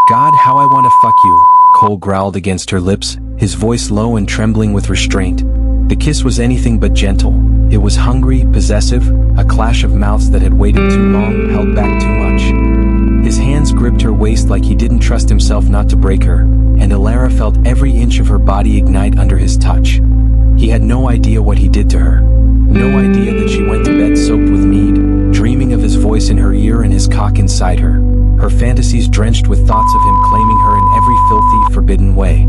God, how I want to fuck you, Cole growled against her lips, his voice low and trembling with restraint. The kiss was anything but gentle. It was hungry, possessive, a clash of mouths that had waited too long, held back too much. His hands gripped her waist like he didn't trust himself not to break her, and Elara felt every inch of her body ignite under his touch. He had no idea what he did to her. No idea that she went to bed soaked with mead, dreaming of his voice in her ear and his cock inside her. Her fantasies drenched with thoughts of him claiming her in every filthy, forbidden way.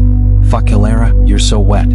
Fuck Elara, you're so wet.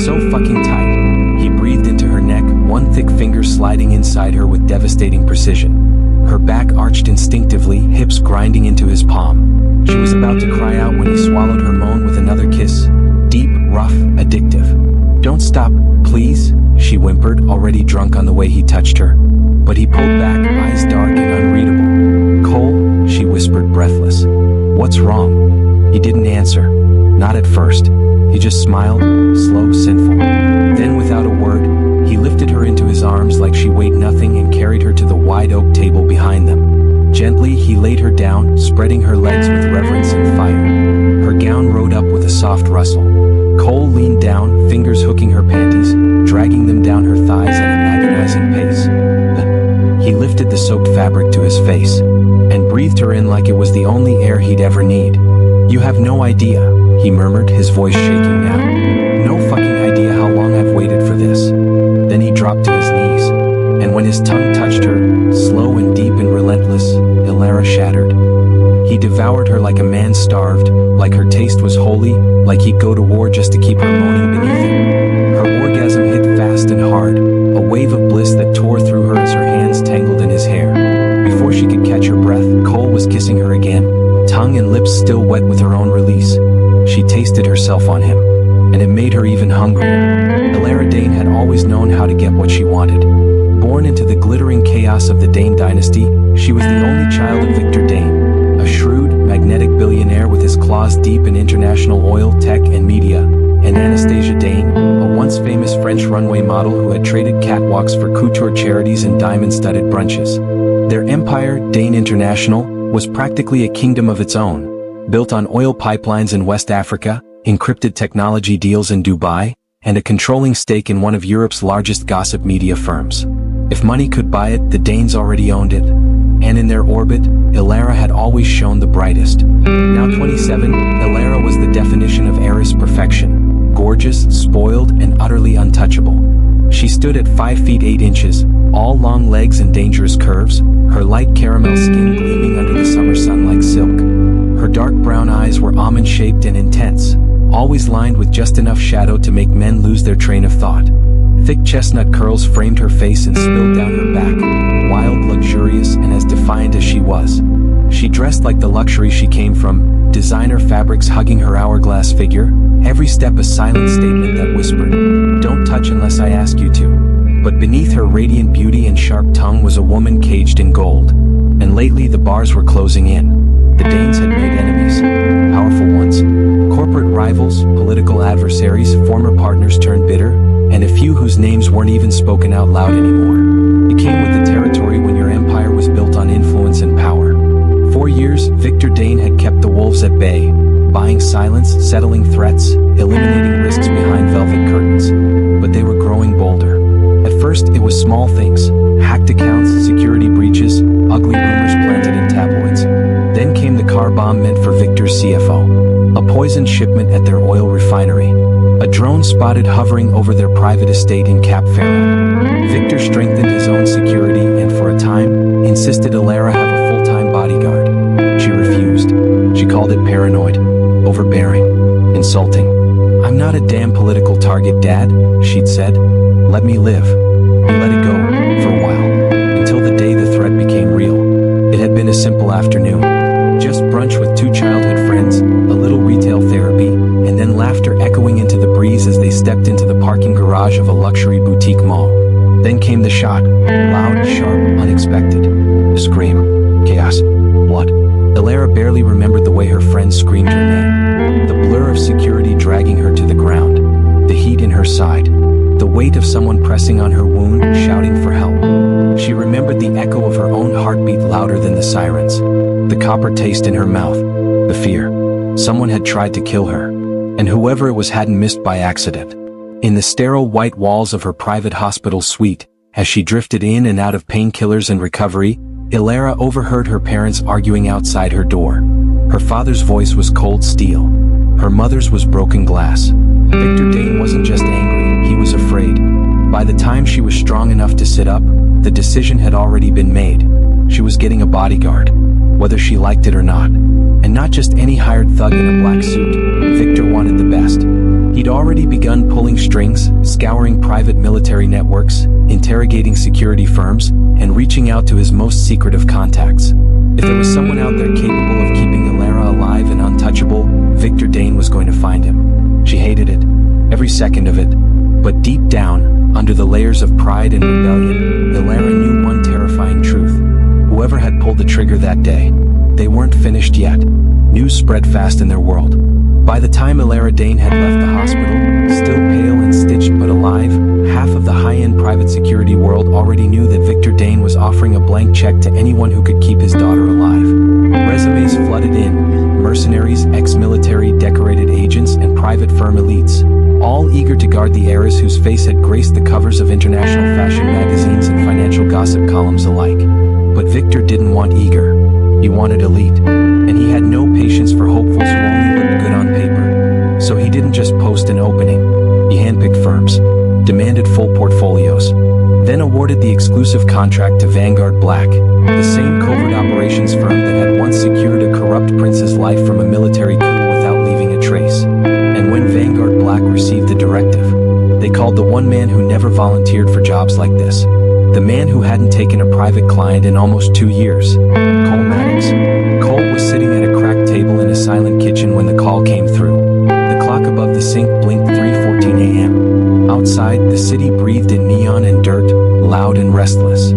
So fucking tight. He breathed into her neck, one thick finger sliding inside her with devastating precision. Her back arched instinctively, hips grinding into his palm. She was about to cry out when he swallowed her moan with another kiss. Deep, rough, addictive. Don't stop, please, she whimpered, already drunk on the way he touched her. But he pulled back, eyes dark and unreadable. Cole, she whispered, breathless. What's wrong? He didn't answer. Not at first. He just smiled, slow, sinful. Then without a word, he lifted her into his arms like she weighed nothing and carried her to the wide oak table behind them. Gently, he laid her down, spreading her legs with reverence and fire. Her gown rode up with a soft rustle. Cole leaned down, fingers hooking her panties, dragging them down her thighs at an agonizing pace. He lifted the soaked fabric to his face and breathed her in like it was the only air he'd ever need. You have no idea, he murmured, his voice shaking now. No fucking idea how long I've waited for this. Then he dropped to his knees, and when his tongue touched her, slow and deep and relentless, Elara shattered. He devoured her like a man starved, like her taste was holy, like he'd go to war just to keep her moaning beneath him. Her orgasm hit fast and hard, a wave of bliss that tore through her as her hands tangled in his hair. Before she could catch her breath, Cole was kissing her again, tongue and lips still wet with her own release. She tasted herself on him, and it made her even hungrier. Elara Dane had always known how to get what she wanted. Born into the glittering chaos of the Dane dynasty, she was the only child of Victor Dane, a shrewd, magnetic billionaire with his claws deep in international oil, tech, and media, and Anastasia Dane, a once famous French runway model who had traded catwalks for couture charities and diamond-studded brunches. Their empire, Dane International, was practically a kingdom of its own, built on oil pipelines in West Africa, encrypted technology deals in Dubai, and a controlling stake in one of Europe's largest gossip media firms. If money could buy it, the Danes already owned it. And in their orbit, Elara had always shone the brightest. Now 27, Elara was the definition of heiress perfection, gorgeous, spoiled, and utterly untouchable. She stood at 5 feet 8 inches, all long legs and dangerous curves, her light caramel skin gleaming under the summer sun like silk. Her dark brown eyes were almond-shaped and intense, always lined with just enough shadow to make men lose their train of thought. Thick chestnut curls framed her face and spilled down her back, wild, luxurious, and as defiant as she was. She dressed like the luxury she came from, designer fabrics hugging her hourglass figure, every step a silent statement that whispered, "Don't touch unless I ask you to." But beneath her radiant beauty and sharp tongue was a woman caged in gold. And lately the bars were closing in. The Danes had made enemies, powerful ones, corporate rivals, political adversaries, former partners turned bitter, and a few whose names weren't even spoken out loud anymore. It came with the territory when your empire was built on influence and power. For years, Victor Dane had kept the wolves at bay, buying silence, settling threats, eliminating risks behind velvet curtains. But they were growing bolder. At first, it was small things, hacked accounts, security breaches, ugly rumors planted in tabloids. Then came the car bomb meant for Victor's CFO, a poisoned shipment at their oil refinery, a drone spotted hovering over their private estate in Cap Ferrat. Victor strengthened his own security and for a time, insisted Elara have a full-time bodyguard. She refused. She called it paranoid, overbearing, insulting. "I'm not a damn political target, Dad," she'd said. "Let me live." He let it go, for a while, until the day the threat became real. It had been a simple afternoon. Just brunch with 2 childhood friends, a little retail therapy, and then laughter echoing into the breeze as they stepped into the parking garage of a luxury boutique mall. Then came the shot, loud, sharp, unexpected. A scream, chaos, blood. Elara barely remembered the way her friends screamed her name. The blur of security dragging her to the ground. The heat in her side. The weight of someone pressing on her wound, shouting for help. She remembered the echo of her own heartbeat louder than the sirens. The copper taste in her mouth. The fear. Someone had tried to kill her, and whoever it was hadn't missed by accident. In the sterile white walls of her private hospital suite, as she drifted in and out of painkillers and recovery, Elara overheard her parents arguing outside her door. Her father's voice was cold steel. Her mother's was broken glass. Victor Dane wasn't just angry, he was afraid. By the time she was strong enough to sit up, the decision had already been made. She was getting a bodyguard, whether she liked it or not. And not just any hired thug in a black suit. Victor wanted the best. He'd already begun pulling strings, scouring private military networks, interrogating security firms, and reaching out to his most secretive contacts. If there was someone out there capable of keeping Elara alive and untouchable, Victor Dane was going to find him. She hated it, every second of it. But deep down, under the layers of pride and rebellion, Elara knew one terrifying truth. Whoever had pulled the trigger that day, they weren't finished yet. News spread fast in their world. By the time Elara Dane had left the hospital, still pale and stitched but alive, half of the high-end private security world already knew that Victor Dane was offering a blank check to anyone who could keep his daughter alive. Resumes flooded in, mercenaries, ex-military, decorated agents, and private firm elites, all eager to guard the heiress whose face had graced the covers of international fashion magazines and financial gossip columns alike. But Victor didn't want eager. He wanted elite, and he had no patience for hopefuls who only looked good on paper. So he didn't just post an opening. He handpicked firms, demanded full portfolios, then awarded the exclusive contract to Vanguard Black, the same covert operations firm that had once secured a corrupt prince's life from a military coup without leaving a trace. And when Vanguard Black received the directive, they called the one man who never volunteered for jobs like this. The man who hadn't taken a private client in almost 2 years. Cole Maddox. Cole was sitting at a cracked table in a silent kitchen when the call came through. The clock above the sink blinked 3:14 a.m. Outside, the city breathed in neon and dirt, loud and restless.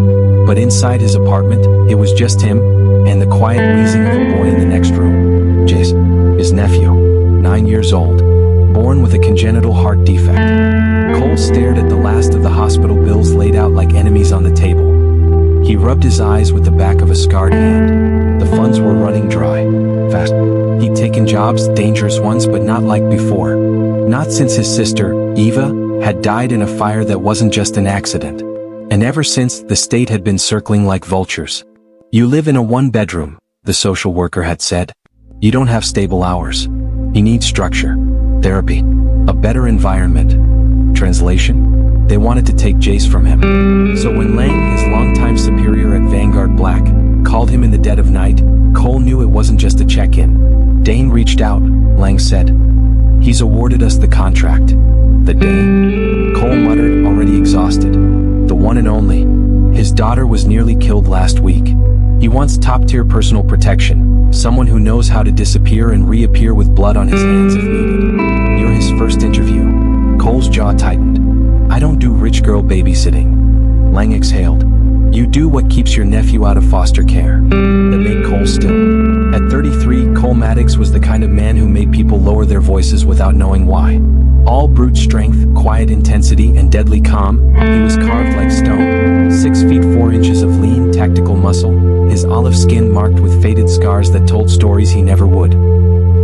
But inside his apartment, it was just him, and the quiet wheezing of a boy in the next room. Jace, his nephew, 9 years old, born with a congenital heart defect. Cole stared at the last of the hospital bills laid out like enemies on the table. He rubbed his eyes with the back of a scarred hand. The funds were running dry. Fast. He'd taken jobs, dangerous ones, but not like before. Not since his sister, Eva, had died in a fire that wasn't just an accident. And ever since, the state had been circling like vultures. You live in a one-bedroom, the social worker had said. You don't have stable hours. You need structure, therapy, a better environment. Translation? They wanted to take Jace from him. So when Lang, his longtime superior at Vanguard Black, called him in the dead of night, Cole knew it wasn't just a check-in. Dane reached out, Lang said. He's awarded us the contract. The Dane? Cole muttered, already exhausted. The one and only. His daughter was nearly killed last week. He wants top-tier personal protection, someone who knows how to disappear and reappear with blood on his hands if needed. You're his first interview. Cole's jaw tightened. I don't do rich girl babysitting. Lang exhaled. You do what keeps your nephew out of foster care. That made Cole still. At 33, Cole Maddox was the kind of man who made people lower their voices without knowing why. All brute strength, quiet intensity, and deadly calm, he was carved like stone. 6 feet 4 inches of lean, tactical muscle, his olive skin marked with faded scars that told stories he never would.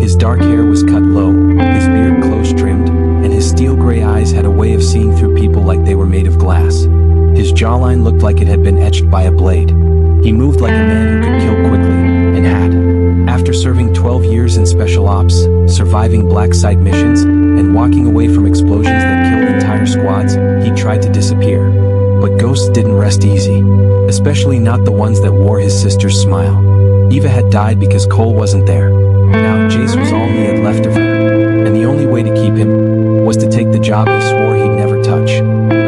His dark hair was cut low, his beard close trimmed, and his steel gray eyes had a way of seeing through people like they were made of glass. His jawline looked like it had been etched by a blade. He moved like a man who could kill quickly, and had. After serving 12 years in special ops, surviving black site missions, and walking away from explosions that killed entire squads, he tried to disappear. But ghosts didn't rest easy, especially not the ones that wore his sister's smile. Eva had died because Cole wasn't there. Now Jace was all he had left of her, and the only way to keep him was to take the job he swore he'd never touch.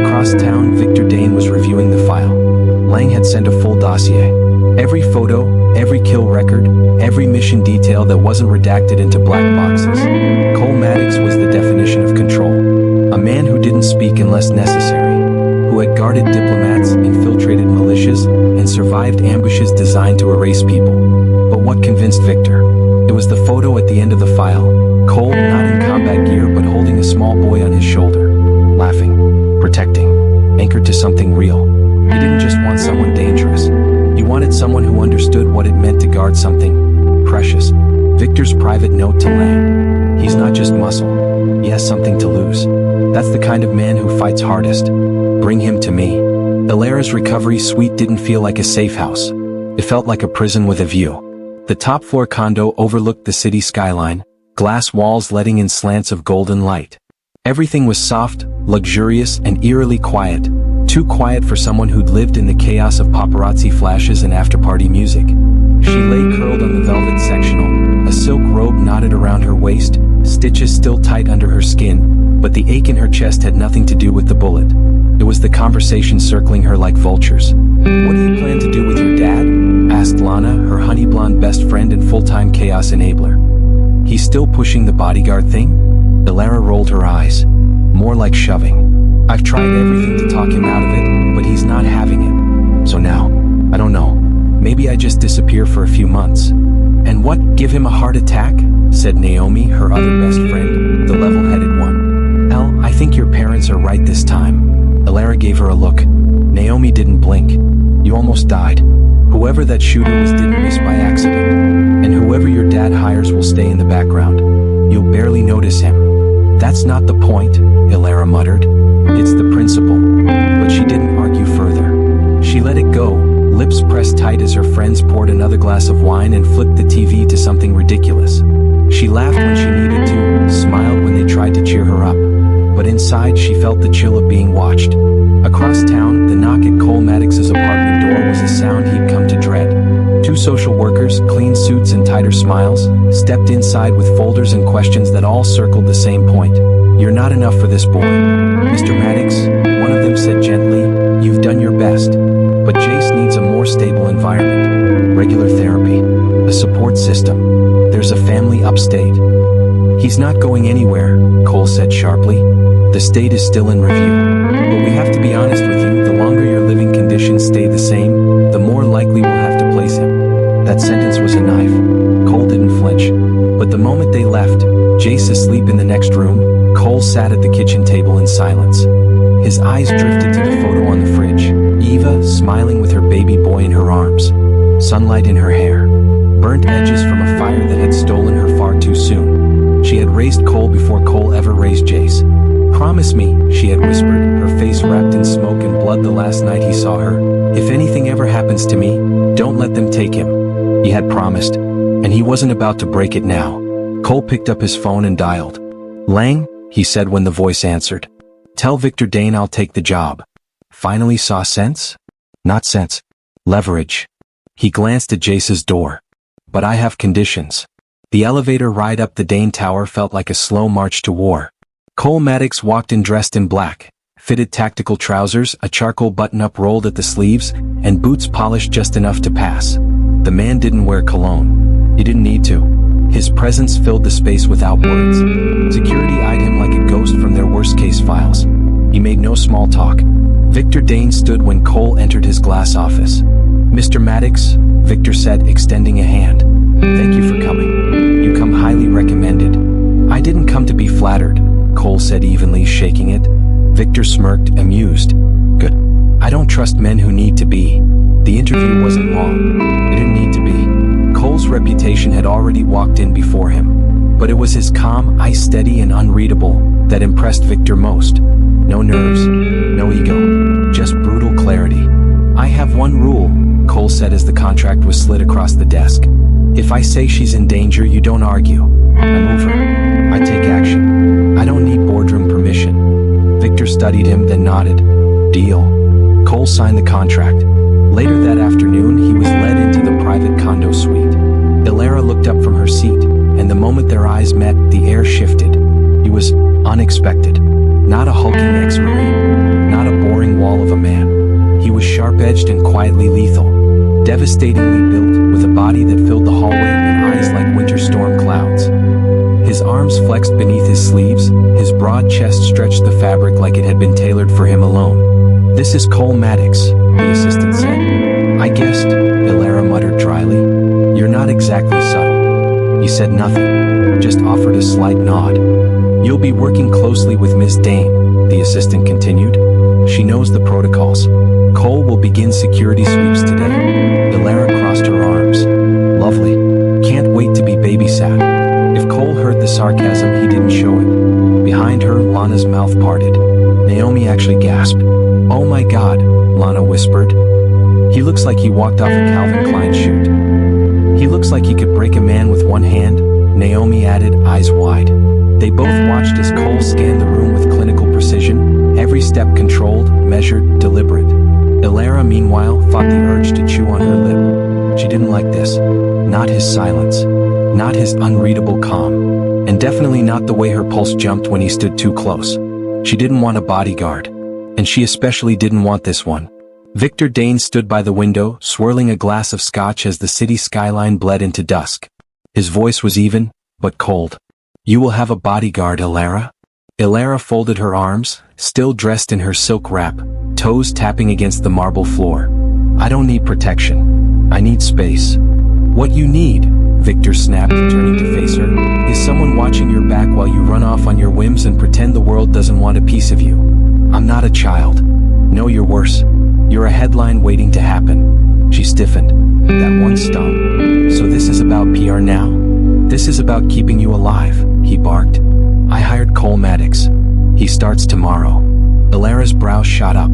Across town, Victor Dane was reviewing the file. Lang had sent a full dossier. Every photo, every kill record, every mission detail that wasn't redacted into black boxes. Cole Maddox was the definition of control. A man who didn't speak unless necessary, who had guarded diplomats, infiltrated militias, and survived ambushes designed to erase people. But what convinced Victor? It was the photo at the end of the file. Cole, not in combat gear but holding a small boy on his shoulder. Laughing, protecting, anchored to something real. He didn't just want someone dangerous. He wanted someone who understood what it meant to guard something precious. Victor's private note to Lang. He's not just muscle. He has something to lose. That's the kind of man who fights hardest. Bring him to me. Elara's recovery suite didn't feel like a safe house. It felt like a prison with a view. The top-floor condo overlooked the city skyline, glass walls letting in slants of golden light. Everything was soft, luxurious, and eerily quiet. Too quiet for someone who'd lived in the chaos of paparazzi flashes and after-party music. She lay curled on the velvet sectional, a silk robe knotted around her waist, stitches still tight under her skin, but the ache in her chest had nothing to do with the bullet. It was the conversation circling her like vultures. "What do you plan to do with your dad?" asked Lana, her honey blonde best friend and full-time chaos enabler. "He's still pushing the bodyguard thing?" Elara rolled her eyes. "More like shoving. I've tried everything to talk him out of it, but he's not having it. So now, I don't know. Maybe I just disappear for a few months." "And what, give him a heart attack?" said Naomi, her other best friend, the level-headed one. "Elle, I think your parents are right this time." Elara gave her a look. Naomi didn't blink. "You almost died. Whoever that shooter was didn't miss by accident. And whoever your dad hires will stay in the background. You'll barely notice him." "That's not the point," Elara muttered. "It's the principle." But she didn't argue further. She let it go, lips pressed tight as her friends poured another glass of wine and flipped the TV to something ridiculous. She laughed when she needed to, smiled when they tried to cheer her up. But inside she felt the chill of being watched. Across town, the knock at Cole Maddox's apartment door was a sound he'd come to dread. Two social workers, clean suits and tighter smiles, stepped inside with folders and questions that all circled the same point. "You're not enough for this boy, Mr. Maddox," one of them said gently. "You've done your best. But Jace needs a more stable environment. Regular therapy. A support system. There's a family upstate." "He's not going anywhere," Cole said sharply. "The state is still in review. But we have to be honest with you, the longer your living conditions stay the same, the more likely we'll have to place him." That sentence was a knife. Cole didn't flinch. But the moment they left, Jace asleep in the next room, Cole sat at the kitchen table in silence. His eyes drifted to the photo on the fridge. Eva, smiling with her baby boy in her arms. Sunlight in her hair. Burnt edges from a fire that had stolen her far too soon. She had raised Cole before Cole ever raised Jace. "Promise me," she had whispered, her face wrapped in smoke and blood the last night he saw her. "If anything ever happens to me, don't let them take him." He had promised, and he wasn't about to break it now. Cole picked up his phone and dialed. "Lang," he said when the voice answered. "Tell Victor Dane I'll take the job." Finally saw sense? Not sense. Leverage. He glanced at Jace's door. "But I have conditions." The elevator ride up the Dane Tower felt like a slow march to war. Cole Maddox walked in dressed in black, fitted tactical trousers, a charcoal button-up rolled at the sleeves, and boots polished just enough to pass. The man didn't wear cologne. He didn't need to. His presence filled the space without words. Security eyed him like a ghost from their worst-case files. He made no small talk. Victor Dane stood when Cole entered his glass office. "Mr. Maddox," Victor said, extending a hand. "Thank you for coming. You come highly recommended." "I didn't come to be flattered," Cole said evenly, shaking it. Victor smirked, amused. "Good. I don't trust men who need to be." The interview wasn't long. It didn't need to be. Cole's reputation had already walked in before him. But it was his calm, eye steady and unreadable, that impressed Victor most. No nerves, no ego, just brutal clarity. "I have one rule," Cole said as the contract was slid across the desk. "If I say she's in danger, you don't argue. I move her. I take action. I don't need boardroom permission." Victor studied him, then nodded. "Deal." Cole signed the contract. Later that afternoon, he was led into the private condo suite. Elara looked up from her seat, and the moment their eyes met, the air shifted. He was unexpected. Not a hulking ex-Marine. Not a boring wall of a man. He was sharp-edged and quietly lethal. Devastatingly built, with a body that filled the hallway and eyes like winter storm clouds. His arms flexed beneath his sleeves, his broad chest stretched the fabric like it had been tailored for him alone. "This is Cole Maddox," the assistant said. "I guessed," Elara muttered dryly. "You're not exactly subtle." He said nothing, just offered a slight nod. "You'll be working closely with Ms. Dane," the assistant continued. "She knows the protocols. Cole will begin security sweeps today." Elara crossed her arms. "Lovely. Can't wait to be babysat. If Cole heard the sarcasm, he didn't show it. Behind her, Lana's mouth parted. Naomi actually gasped. "Oh my God," Lana whispered. "He looks like he walked off a Calvin Klein shoot." "He looks like he could break a man with one hand," Naomi added, eyes wide. They both watched as Cole scanned the room with clinical precision, every step controlled, measured, deliberate. Elara, meanwhile, fought the urge to chew on her lip. She didn't like this. Not his silence. Not his unreadable calm. And definitely not the way her pulse jumped when he stood too close. She didn't want a bodyguard. And she especially didn't want this one. Victor Dane stood by the window, swirling a glass of scotch as the city skyline bled into dusk. His voice was even, but cold. "You will have a bodyguard, Elara?" Elara folded her arms, still dressed in her silk wrap, toes tapping against the marble floor. "I don't need protection. I need space." "What you need," Victor snapped, turning to face her, "is someone watching your back while you run off on your whims and pretend the world doesn't want a piece of you. I'm not a child. No, you're worse. You're a headline waiting to happen." She stiffened. That one stung. "So this is about PR now. This is about keeping you alive," he barked. "I hired Cole Maddox. He starts tomorrow." Elara's brow shot up.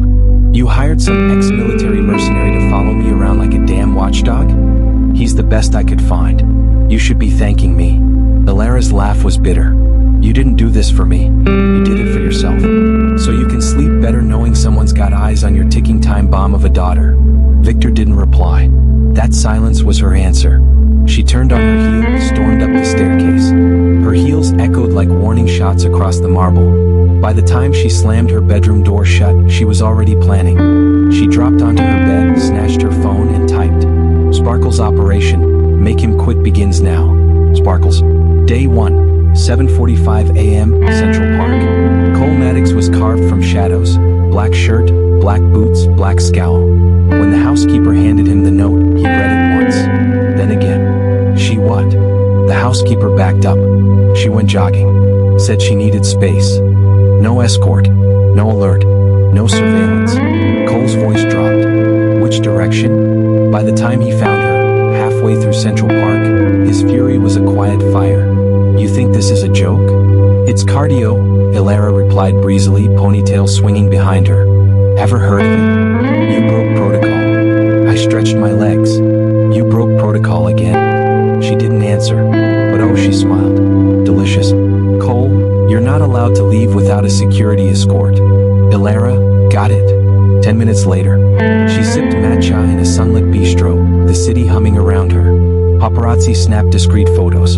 "You hired some ex-military mercenary to follow me around like a damn watchdog? He's the best I could find. You should be thanking me." Elara's laugh was bitter. "You didn't do this for me. You did it for yourself. So you can sleep better knowing someone's got eyes on your ticking time bomb of a daughter." Victor didn't reply. That silence was her answer. She turned on her heel, stormed up the staircase. Her heels echoed like warning shots across the marble. By the time she slammed her bedroom door shut, she was already planning. She dropped onto her bed, snatched her phone, and typed. "Sparkle's operation. Make him quit begins now. Sparkles. Day 1, 7:45 a.m., Central Park." Cole Maddox was carved from shadows. Black shirt, black boots, black scowl. When the housekeeper handed him the note, he read it once. Then again. "She what?" The housekeeper backed up. She went jogging. Said she needed space. No escort. No alert. No surveillance. Cole's voice dropped. "Which direction?" By the time he found her, halfway through Central Park, his fury was a quiet fire. "You think this is a joke?" "It's cardio," Elara replied breezily, ponytail swinging behind her. "Ever heard of it? You broke protocol." I stretched my legs. "You broke protocol again?" She didn't answer, but oh, she smiled. "Delicious. Cole, you're not allowed to leave without a security escort." Elara, "Got it." 10 minutes later, she sipped matcha in a sunlit bistro, the city humming around her. Paparazzi snapped discreet photos.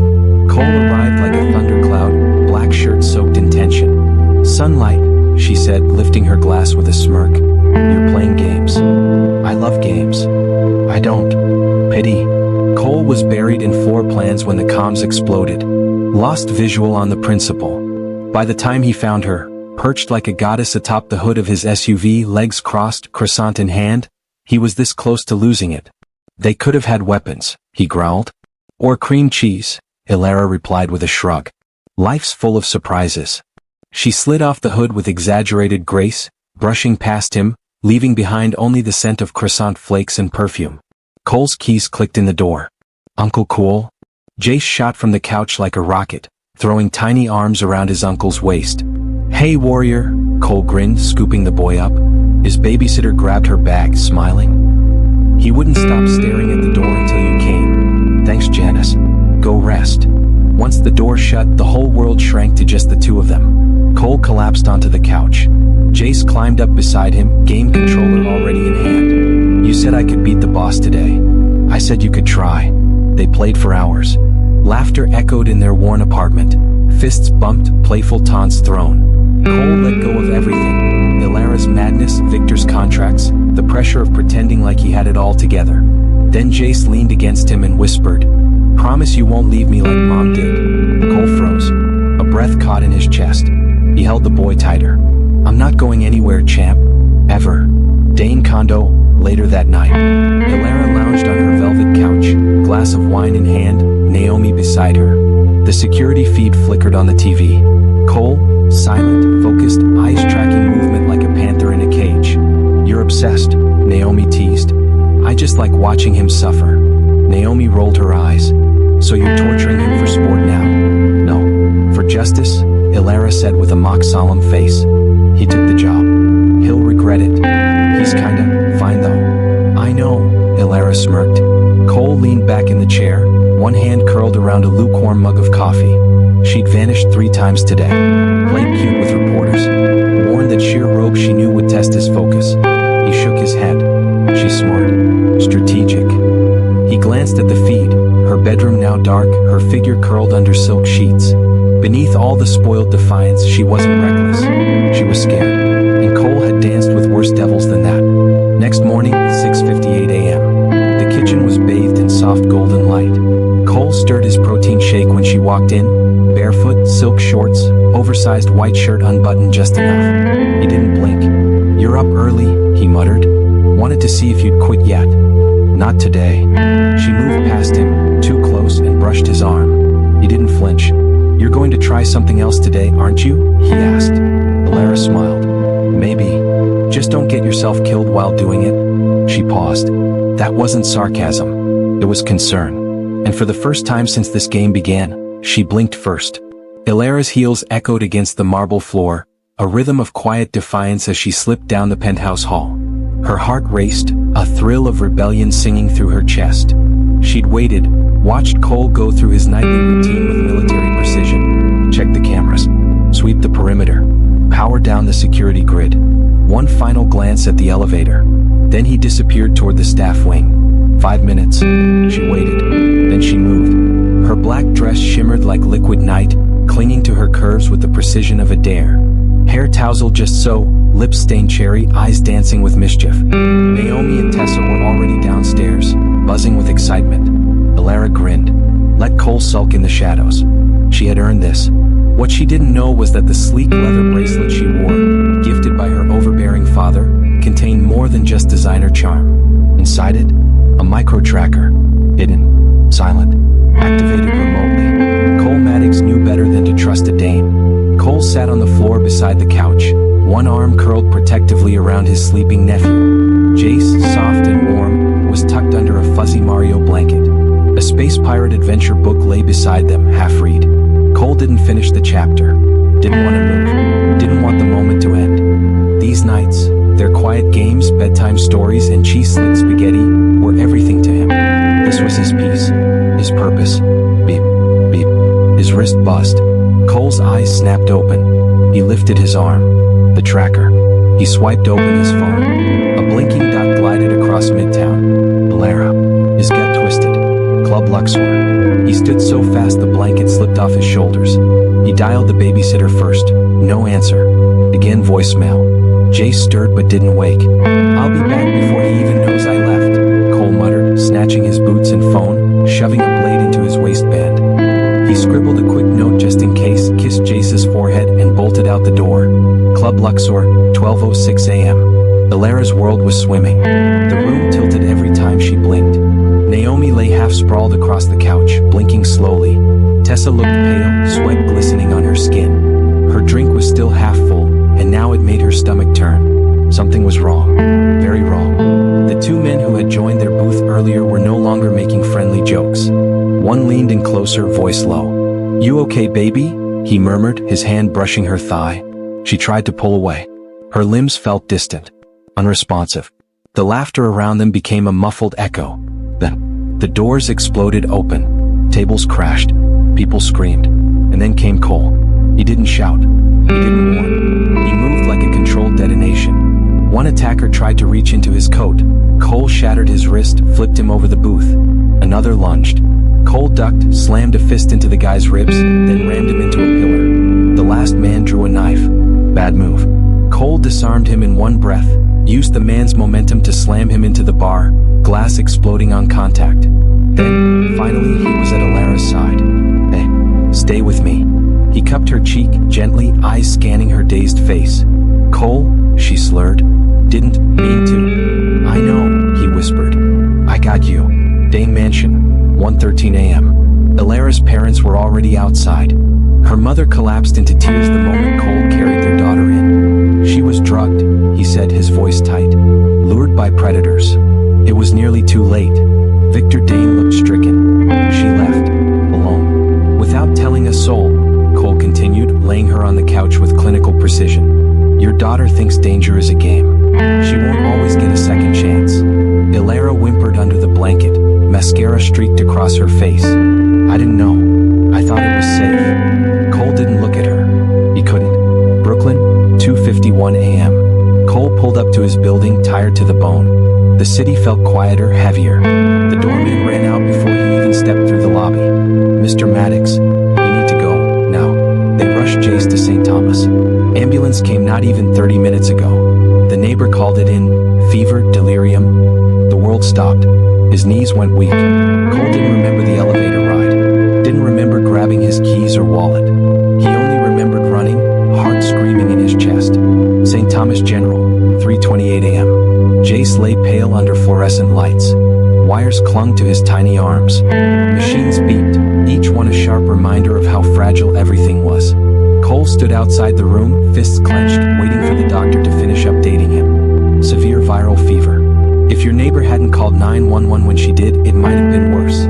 Cole arrived like a thundercloud, black shirt soaked in tension. "Sunlight," she said, lifting her glass with a smirk. "You're playing games." "I love games." "I don't." "Pity." Cole was buried in floor plans when the comms exploded. Lost visual on the principal. By the time he found her, perched like a goddess atop the hood of his SUV, legs crossed, croissant in hand, he was this close to losing it. "They could have had weapons," he growled. "Or cream cheese," Elara replied with a shrug. "Life's full of surprises." She slid off the hood with exaggerated grace, brushing past him, leaving behind only the scent of croissant flakes and perfume. Cole's keys clicked in the door. "Uncle Cool?" Jace shot from the couch like a rocket, throwing tiny arms around his uncle's waist. "Hey, warrior," Cole grinned, scooping the boy up. His babysitter grabbed her bag, smiling. "He wouldn't stop staring at the door until you came. Thanks, Janice. Go rest." Once the door shut, the whole world shrank to just the two of them. Cole collapsed onto the couch. Jace climbed up beside him, game controller already in hand. "You said I could beat the boss today. I said you could try." They played for hours. Laughter echoed in their worn apartment. Fists bumped, playful taunts thrown. Cole let go of everything. Elara's madness, Victor's contracts, the pressure of pretending like he had it all together. Then Jace leaned against him and whispered, "Promise you won't leave me like Mom did." Cole froze. A breath caught in his chest. He held the boy tighter. "I'm not going anywhere, champ. Ever." Dane condo, later that night. Elara lounged on her velvet couch, glass of wine in hand, Naomi beside her. The security feed flickered on the TV. Cole, silent, focused, eyes tracking movement like a panther in a cage. "You're obsessed," Naomi teased. "I just like watching him suffer." Naomi rolled her eyes. So you're torturing him for sport now? No. For justice, Elara said with a mock solemn face. He took the job. He'll regret it. He's kinda fine though. I know, Elara smirked. Cole leaned back in the chair, one hand curled around a lukewarm mug of coffee. She'd vanished 3 times today. Played cute with reporters. Warned that sheer rope she knew would test his focus. He shook his head. She's smart. Strategic. He glanced at the feed, her bedroom now dark, her figure curled under silk sheets. Beneath all the spoiled defiance, she wasn't reckless. She was scared. And Cole had danced with worse devils than that. Next morning, 6:58 a.m. The kitchen was bathed in soft golden light. Cole stirred his protein shake when she walked in. Barefoot, silk shorts, oversized white shirt unbuttoned just enough. He didn't blink. You're up early, he muttered. Wanted to see if you'd quit yet. Not today. She moved past him, too close, and brushed his arm. He didn't flinch. You're going to try something else today, aren't you? He asked. Elara smiled. Maybe. Just don't get yourself killed while doing it. She paused. That wasn't sarcasm. It was concern. And for the first time since this game began, she blinked first. Elara's heels echoed against the marble floor, a rhythm of quiet defiance as she slipped down the penthouse hall. Her heart raced, a thrill of rebellion singing through her chest. She'd waited, watched Cole go through his nightly routine with military precision. Check the cameras. Sweep the perimeter. Power down the security grid. One final glance at the elevator. Then he disappeared toward the staff wing. 5 minutes. She waited. Then she moved. Her black dress shimmered like liquid night, clinging to her curves with the precision of a dare. Hair tousled just so, lips stained cherry, eyes dancing with mischief. Naomi and Tessa were already downstairs, buzzing with excitement. Elara grinned. Let Cole sulk in the shadows. She had earned this. What she didn't know was that the sleek leather bracelet she wore, gifted by her overbearing father, contained more than just designer charm. Inside it, a micro-tracker. Hidden, silent, activated remotely. Cole Maddox knew better than to trust a dame. Cole sat on the floor beside the couch, one arm curled protectively around his sleeping nephew. Jace, soft and warm, was tucked under a fuzzy Mario blanket. A space pirate adventure book lay beside them, half-read. Cole didn't finish the chapter. Didn't want to move. Didn't want the moment to end. These nights, their quiet games, bedtime stories, and cheese-slick spaghetti were everything to him. This was his peace, his purpose. Beep, beep. His wrist buzzed. Cole's eyes snapped open. He lifted his arm. The tracker. He swiped open his phone. A blinking dot glided across Midtown. Elara. His gut twisted. Club Luxor. He stood so fast the blanket slipped off his shoulders. He dialed the babysitter first. No answer. Again voicemail. Jace stirred but didn't wake. I'll be back before he even knows I left, Cole muttered, snatching his boots and phone, shoving a blade into his waistband. He scribbled a quick note just in case, kissed Jace's forehead, and bolted out the door. Club Luxor, 12:06 a.m. Elara's world was swimming. The room tilted every time she blinked. Naomi lay half-sprawled across the couch, blinking slowly. Tessa looked pale, sweat glistening on her skin. Her drink was still half full, and now it made her stomach turn. Something was wrong. Very wrong. The 2 men who had joined their booth earlier were no longer making friendly jokes. One leaned in closer, voice low. You okay, baby? He murmured, his hand brushing her thigh. She tried to pull away. Her limbs felt distant, unresponsive. The laughter around them became a muffled echo. Then, the doors exploded open. Tables crashed. People screamed. And then came Cole. He didn't shout. He didn't warn. He moved like a controlled detonation. One attacker tried to reach into his coat. Cole shattered his wrist, flipped him over the booth. Another lunged. Cole ducked, slammed a fist into the guy's ribs, then rammed him into a pillar. The last man drew a knife. Bad move. Cole disarmed him in one breath, used the man's momentum to slam him into the bar, glass exploding on contact. Then, finally, he was at Elara's side. Hey, stay with me. He cupped her cheek, gently, eyes scanning her dazed face. Cole, she slurred. Didn't mean to. I know, he whispered. I got you. Dane Mansion, 1:13 a.m. Elara's parents were already outside. Her mother collapsed into tears the moment Cole carried their daughter in. She was drugged, he said, his voice tight. Lured by predators. It was nearly too late. Victor Dane looked stricken. She left. soul, Cole continued, laying her on the couch with clinical precision. Your daughter thinks danger is a game. She won't always get a second chance. Elara whimpered under the blanket, mascara streaked across her face. I didn't know. I thought it was safe. Cole didn't look at her. He couldn't. Brooklyn, 2:51 a.m. Cole pulled up to his building, tired to the bone. The city felt quieter, heavier. The doorman ran out before he even stepped through the lobby. Mr. Maddox, you need to go, now. They rushed Jace to St. Thomas. Ambulance came not even 30 minutes ago. The neighbor called it in, fever, delirium. The world stopped. His knees went weak. Cole didn't remember the elevator ride. Didn't remember grabbing his keys or wallet. He only remembered running, heart screaming in his chest. St. Thomas General, 3:28 a.m. Jace lay pale under fluorescent lights. Wires clung to his tiny arms. Machines beeped, each one a sharp reminder of how fragile everything was. Cole stood outside the room, fists clenched, waiting for the doctor to finish updating him. Severe viral fever. If your neighbor hadn't called 911 when she did, it might have been worse.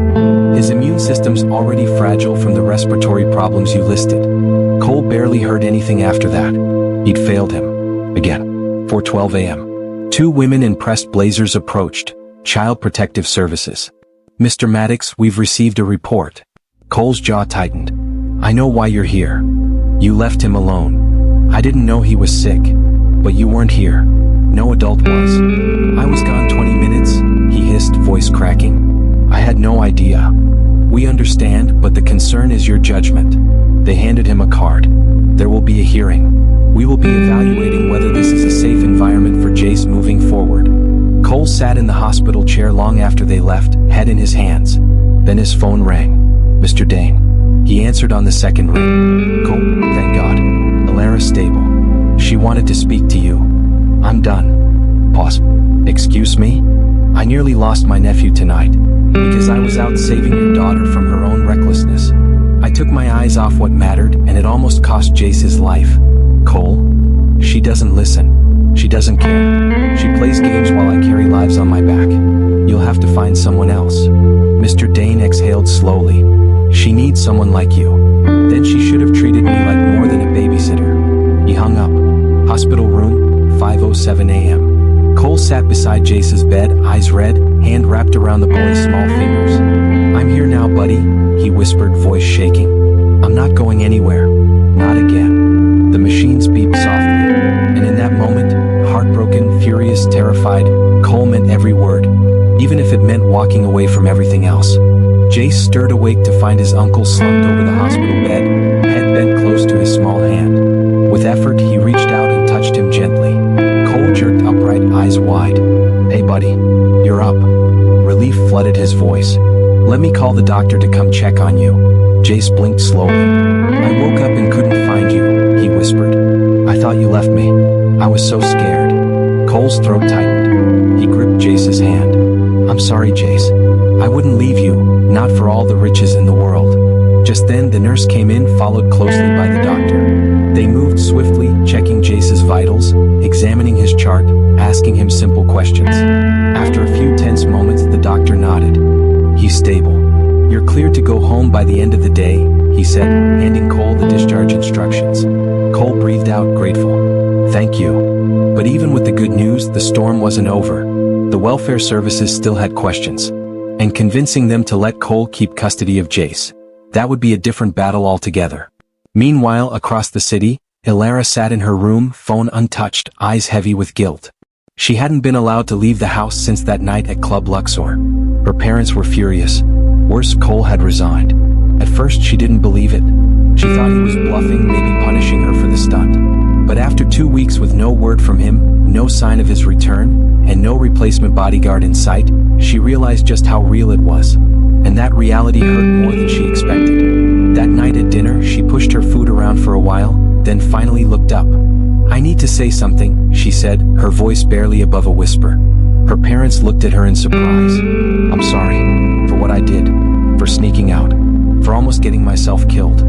His immune system's already fragile from the respiratory problems you listed. Cole barely heard anything after that. He'd failed him. Again. 4:12 a.m. Two women in pressed blazers approached. Child Protective Services. Mr. Maddox, we've received a report. Cole's jaw tightened. I know why you're here. You left him alone. I didn't know he was sick. But you weren't here. No adult was. I was gone 20 minutes, he hissed, voice cracking. I had no idea. We understand, but the concern is your judgment. They handed him a card. There will be a hearing. We will be evaluating whether this is a safe environment for Jace moving forward. Cole sat in the hospital chair long after they left, head in his hands. Then his phone rang. Mr. Dane. He answered on the second ring. Cole, thank God. Elara stable. She wanted to speak to you. I'm done. Pause. Excuse me? I nearly lost my nephew tonight. Because I was out saving your daughter from her own recklessness. I took my eyes off what mattered, and it almost cost Jace his life. Cole? She doesn't listen. She doesn't care. She plays games while I carry lives on my back. You'll have to find someone else. Mr. Dane exhaled slowly. She needs someone like you. Then she should have treated me like more than a babysitter. He hung up. Hospital room, 5:07 a.m. Cole sat beside Jace's bed, eyes red, hand wrapped around the boy's small fingers. I'm here now, buddy, he whispered, voice shaking. I'm not going anywhere. Not again. The machines beeped softly. And in that moment, heartbroken, furious, terrified, Cole meant every word, even if it meant walking away from everything else. Jace stirred awake to find his uncle slumped over the hospital bed, head bent close to his small hand. With effort, he reached out and touched him gently. Cole jerked upright, eyes wide. Hey buddy, you're up. Relief flooded his voice. Let me call the doctor to come check on you. Jace blinked slowly. I woke up and couldn't find you, he whispered. I thought you left me. I was so scared. Cole's throat tightened. He gripped Jace's hand. I'm sorry, Jace. I wouldn't leave you, not for all the riches in the world. Just then, the nurse came in, followed closely by the doctor. They moved swiftly, checking Jace's vitals, examining his chart, asking him simple questions. After a few tense moments, the doctor nodded. He's stable. You're cleared to go home by the end of the day, he said, handing Cole the discharge instructions. Cole breathed out, grateful. Thank you. But even with the good news, the storm wasn't over. The welfare services still had questions. And convincing them to let Cole keep custody of Jace. That would be a different battle altogether. Meanwhile, across the city, Elara sat in her room, phone untouched, eyes heavy with guilt. She hadn't been allowed to leave the house since that night at Club Luxor. Her parents were furious. Worse, Cole had resigned. At first, she didn't believe it. She thought he was bluffing, maybe punishing her for the stunt. But after 2 weeks with no word from him, no sign of his return, and no replacement bodyguard in sight, she realized just how real it was. And that reality hurt more than she expected. That night at dinner, she pushed her food around for a while, then finally looked up. I need to say something, she said, her voice barely above a whisper. Her parents looked at her in surprise. I'm sorry. For what I did. For sneaking out. For almost getting myself killed.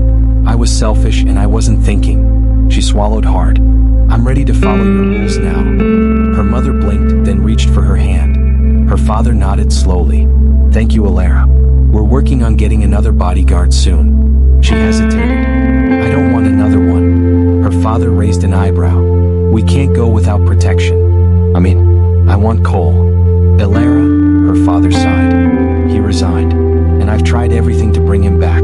I was selfish and I wasn't thinking. She swallowed hard. I'm ready to follow your rules now. Her mother blinked, then reached for her hand. Her father nodded slowly. Thank you, Elara. We're working on getting another bodyguard soon. She hesitated. I don't want another one. Her father raised an eyebrow. We can't go without protection. I want Cole. Elara, her father sighed. He resigned, and I've tried everything to bring him back.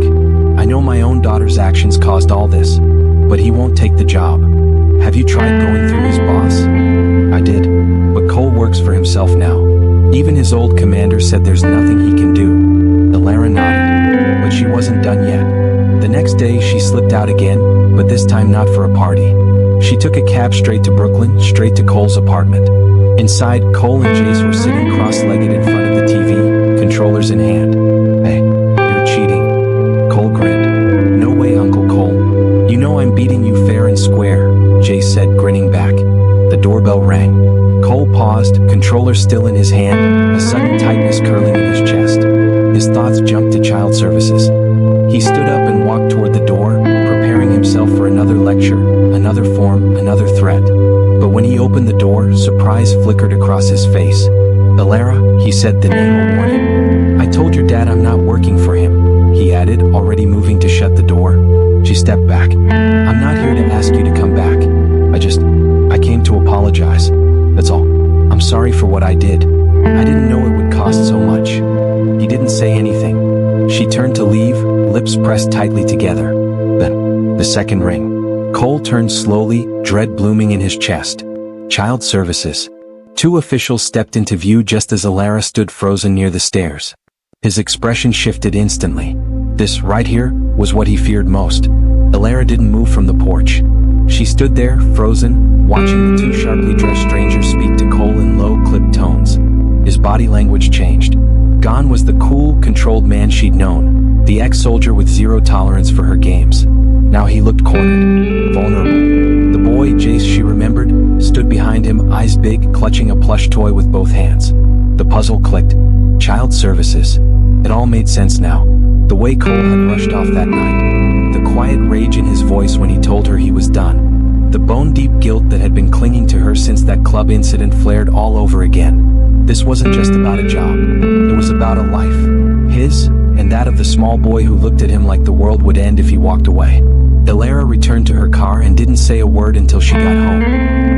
I know my own daughter's actions caused all this, but he won't take the job. Have you tried going through his boss? I did, but Cole works for himself now. Even his old commander said there's nothing he can do. Elara nodded, but she wasn't done yet. The next day she slipped out again, but this time not for a party. She took a cab straight to Brooklyn, straight to Cole's apartment. Inside, Cole and Jace were sitting cross-legged in front of the TV, controllers in hand. Hey, you're cheating. Cole grinned. No way, Uncle Cole. You know I'm beating you fair and square, Jace said, grinning back. The doorbell rang. Cole paused, controller still in his hand, a sudden tightness curling in his chest. His thoughts jumped to child services. He stood up and walked toward the door, preparing himself for another lecture, another form, another threat. But when he opened the door, surprise flickered across his face. Elara, he said, the name will warn him. I told your dad I'm not working for him, he added, already moving to shut the door. She stepped back. I'm not here to ask you to come back. I came to apologize. That's all. I'm sorry for what I did. I didn't know it would cost so much. He didn't say anything. She turned to leave, lips pressed tightly together. Then, the second ring. Cole turned slowly, dread blooming in his chest. Child services. Two officials stepped into view just as Elara stood frozen near the stairs. His expression shifted instantly. This, right here, was what he feared most. Elara didn't move from the porch. She stood there, frozen, watching the two sharply dressed strangers speak to Cole in low, clipped tones. His body language changed. Gone was the cool, controlled man she'd known, the ex-soldier with zero tolerance for her games. Now he looked cornered, vulnerable. The boy, Jace, she remembered, stood behind him, eyes big, clutching a plush toy with both hands. The puzzle clicked. Child services. It all made sense now. The way Cole had rushed off that night. The quiet rage in his voice when he told her he was done. The bone-deep guilt that had been clinging to her since that club incident flared all over again. This wasn't just about a job. It was about a life. His, and that of the small boy who looked at him like the world would end if he walked away. Elara returned to her car and didn't say a word until she got home.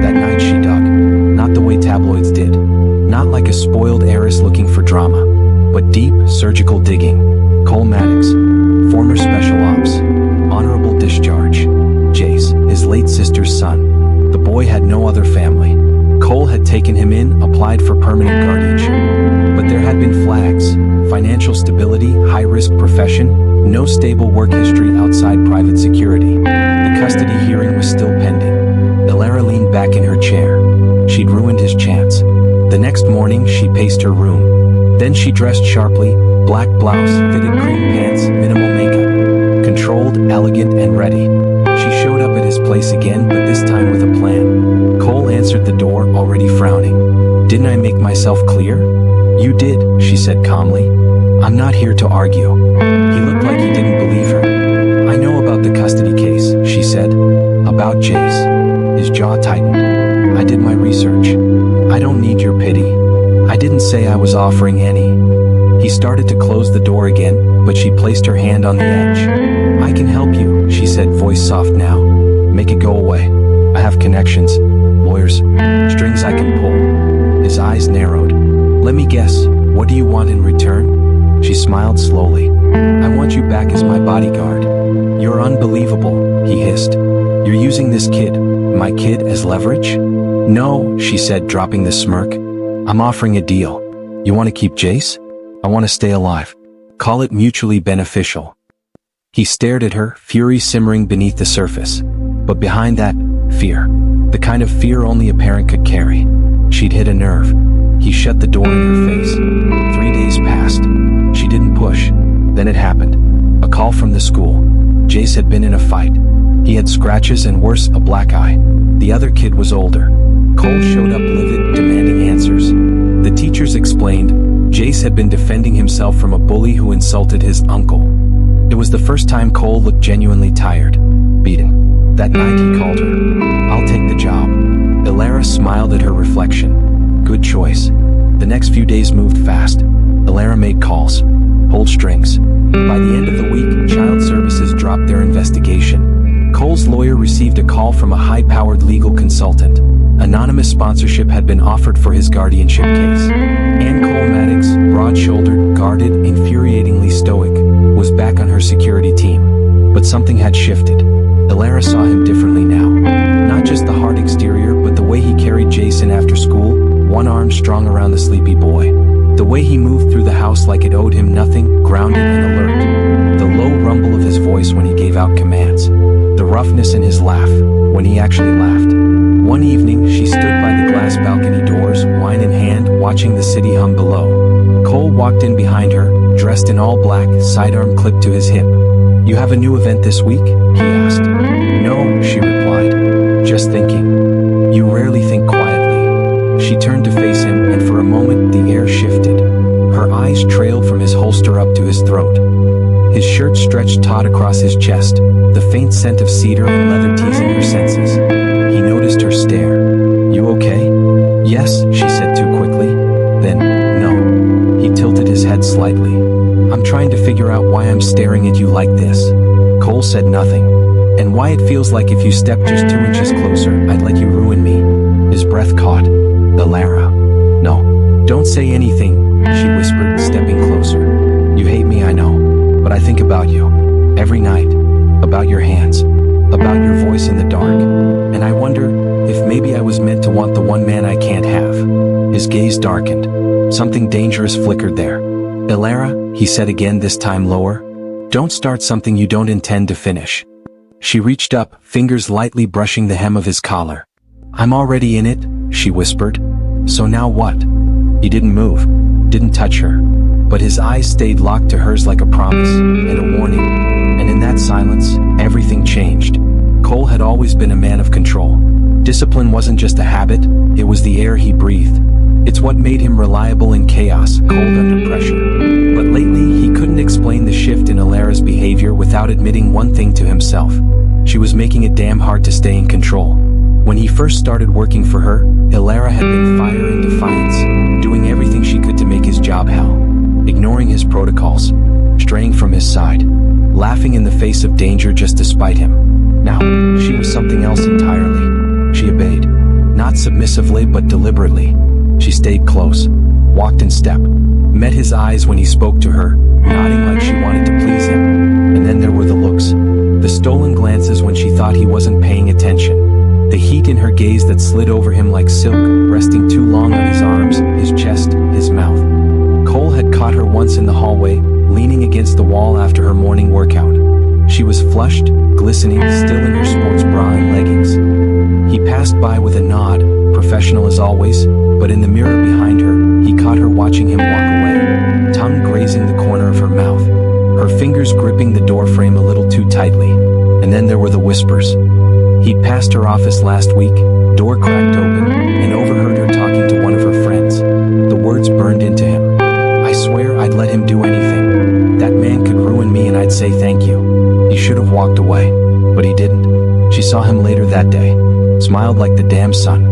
That night she dug. Not the way tabloids did. Not like a spoiled heiress looking for drama. But deep, surgical digging. Cole Maddox, former special ops, honorable discharge. Jace, his late sister's son. The boy had no other family. Cole had taken him in, applied for permanent guardianship. But there had been flags: financial stability, high-risk profession, no stable work history outside private security. The custody hearing was still pending. Elara leaned back in her chair. She'd ruined his chance. The next morning, she paced her room. Then she dressed sharply, black blouse, fitted cream pants, minimal makeup. Controlled, elegant, and ready. She showed up at his place again, but this time with a plan. Cole answered the door, already frowning. Didn't I make myself clear? You did, she said calmly. I'm not here to argue. He looked like he didn't believe her. I know about the custody case, she said. About Jace. His jaw tightened. I did my research. I don't need your pity. I didn't say I was offering any. He started to close the door again, but she placed her hand on the edge. I can help you, she said, voice soft now. Make it go away. I have connections, lawyers, strings I can pull. His eyes narrowed. Let me guess, what do you want in return? She smiled slowly. I want you back as my bodyguard. You're unbelievable, he hissed. You're using this kid, my kid, as leverage? No, she said, dropping the smirk. I'm offering a deal. You want to keep Jace? I want to stay alive. Call it mutually beneficial. He stared at her, fury simmering beneath the surface. But behind that, fear. The kind of fear only a parent could carry. She'd hit a nerve. He shut the door in her face. 3 days passed. She didn't push. Then it happened. A call from the school. Jace had been in a fight. He had scratches and worse, a black eye. The other kid was older. Cole showed up livid, demanding answers. The teachers explained, Jace had been defending himself from a bully who insulted his uncle. It was the first time Cole looked genuinely tired, beaten. That night he called her. I'll take the job. Elara smiled at her reflection. Good choice. The next few days moved fast. Elara made calls. Hold strings. By the end of the week, Child Services dropped their investigation. Cole's lawyer received a call from a high-powered legal consultant. Anonymous sponsorship had been offered for his guardianship case. Ann Cole Maddox, broad-shouldered, guarded, infuriatingly stoic, was back on her security team. But something had shifted. Elara saw him differently now. Not just the hard exterior, but the way he carried Jason after school, one arm strung around the sleepy boy. The way he moved through the house like it owed him nothing, grounded and alert. The low rumble of his voice when he gave out commands. The roughness in his laugh, when he actually laughed. One evening, she stood by the glass balcony doors, wine in hand, watching the city hum below. Cole walked in behind her, dressed in all black, sidearm clipped to his hip. "You have a new event this week?" he asked. "No," she replied. "Just thinking." "You rarely think quietly." She turned to face him, and for a moment the air shifted. Her eyes trailed from his holster up to his throat. His shirt stretched taut across his chest, the faint scent of cedar and leather teasing her senses. He noticed her stare. "You okay?" "Yes," she said too quickly. Then, "No." He tilted his head slightly. "I'm trying to figure out why I'm staring at you like this." Cole said nothing. "And why it feels like if you stepped just 2 inches closer, I'd let you ruin me." His breath caught. "Elara." "No. Don't say anything," she whispered, stepping closer. "You hate me, I know. But I think about you. Every night. About your hands. About your voice in the dark. And I wonder if maybe I was meant to want the one man I can't have." His gaze darkened. Something dangerous flickered there. "Elara," he said again, this time lower. "Don't start something you don't intend to finish." She reached up, fingers lightly brushing the hem of his collar. "I'm already in it," she whispered. "So now what?" He didn't move, didn't touch her. But his eyes stayed locked to hers like a promise, and a warning. And in that silence, everything changed. Cole had always been a man of control. Discipline wasn't just a habit, it was the air he breathed. It's what made him reliable in chaos, cold under pressure. But lately, he couldn't explain the shift in Elara's behavior without admitting one thing to himself. She was making it damn hard to stay in control. When he first started working for her, Elara had been fire and defiance, doing everything she could to make his job hell. Ignoring his protocols, straying from his side, laughing in the face of danger just to spite him. Now, she was something else entirely. She obeyed, not submissively but deliberately. She stayed close, walked in step, met his eyes when he spoke to her, nodding like she wanted to please him. And then there were the looks, the stolen glances when she thought he wasn't paying attention. The heat in her gaze that slid over him like silk, resting too long on his arms, his chest, his mouth. Cole had caught her once in the hallway, leaning against the wall after her morning workout. She was flushed, glistening, still in her sports bra and leggings. He passed by with a nod, professional as always, but in the mirror behind her, he caught her watching him walk away, tongue grazing the corner of her mouth, her fingers gripping the doorframe a little too tightly. And then there were the whispers. He'd passed her office last week, door cracked open, and overheard her talking to one of her friends. The words burned into him. "I swear I'd let him do anything. That man could ruin me and I'd say thank you. He should have walked away, but he didn't." She saw him later that day, smiled like the damn sun.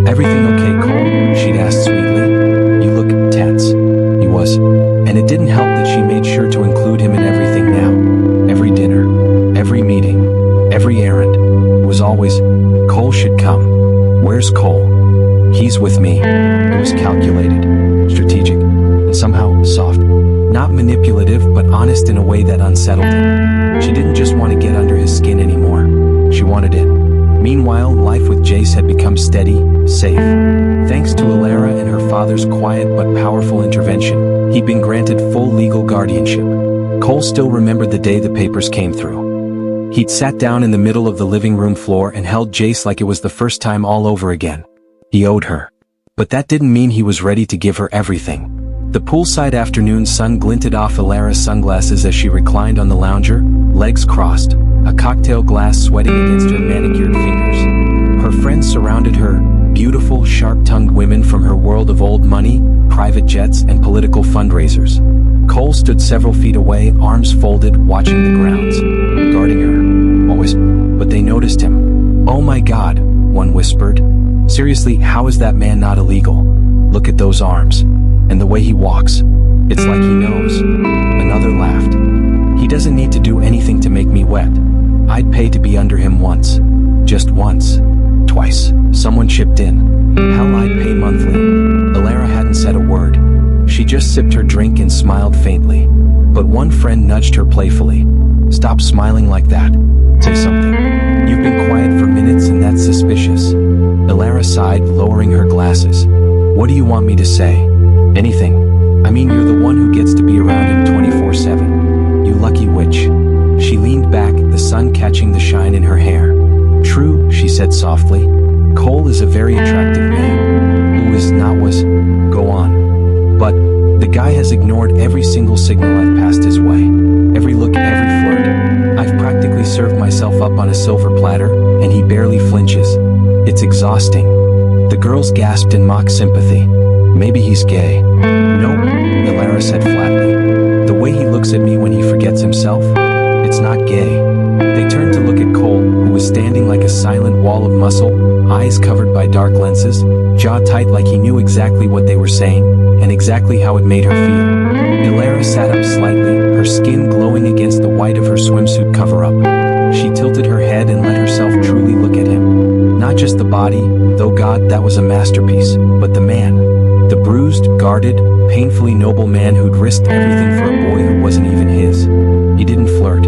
"Everything okay, Cole?" she'd asked sweetly. "You look tense." He was. And it didn't help that she made sure to include him in everything now. Every dinner, every meeting, every errand. It was always, "Cole should come." "Where's Cole?" "He's with me." It was calculated, strategic, and somehow soft. Not manipulative, but honest in a way that unsettled him. She didn't just want to get under his skin anymore. She wanted in. Meanwhile, life with Jace had become steady, safe. Thanks to Elara and her father's quiet but powerful intervention, he'd been granted full legal guardianship. Cole still remembered the day the papers came through. He'd sat down in the middle of the living room floor and held Jace like it was the first time all over again. He owed her. But that didn't mean he was ready to give her everything. The poolside afternoon sun glinted off Elara's sunglasses as she reclined on the lounger, legs crossed, a cocktail glass sweating against her manicured fingers. Her friends surrounded her, beautiful, sharp-tongued women from her world of old money, private jets, and political fundraisers. Cole stood several feet away, arms folded, watching the grounds, guarding her. Always. But they noticed him. "Oh my God," one whispered. "Seriously, how is that man not illegal? Look at those arms. And the way he walks. It's like he knows. Another laughed. He doesn't need to do anything to make me wet. I'd pay to be under him once. Just once. Twice. Someone chipped in. Hell, I'd pay monthly. Elara hadn't said a word. She just sipped her drink and smiled faintly. But one friend nudged her playfully. Stop smiling like that. Say something. You've been quiet for minutes and that's suspicious. Elara sighed, lowering her glasses. What do you want me to say? Anything. I mean, you're the one who gets to be around him 24/7. You lucky witch. She leaned back, the sun catching the shine in her hair. True, she said softly. Cole is a very attractive man. Who is not was. Go on. But the guy has ignored every single signal I've passed his way. Every look, every flirt. I've practically served myself up on a silver platter, and he barely flinches. It's exhausting. The girls gasped in mock sympathy. Maybe he's gay. Nope, Elara said flatly. The way he looks at me when he forgets himself, it's not gay. They turned to look at Cole, who was standing like a silent wall of muscle, eyes covered by dark lenses, jaw tight like he knew exactly what they were saying, and exactly how it made her feel. Elara sat up slightly, her skin glowing against the white of her swimsuit cover-up. She tilted her head and let herself truly look at him. Not just the body, though God, that was a masterpiece, but the man. The bruised, guarded, painfully noble man who'd risked everything for a boy who wasn't even his. He didn't flirt.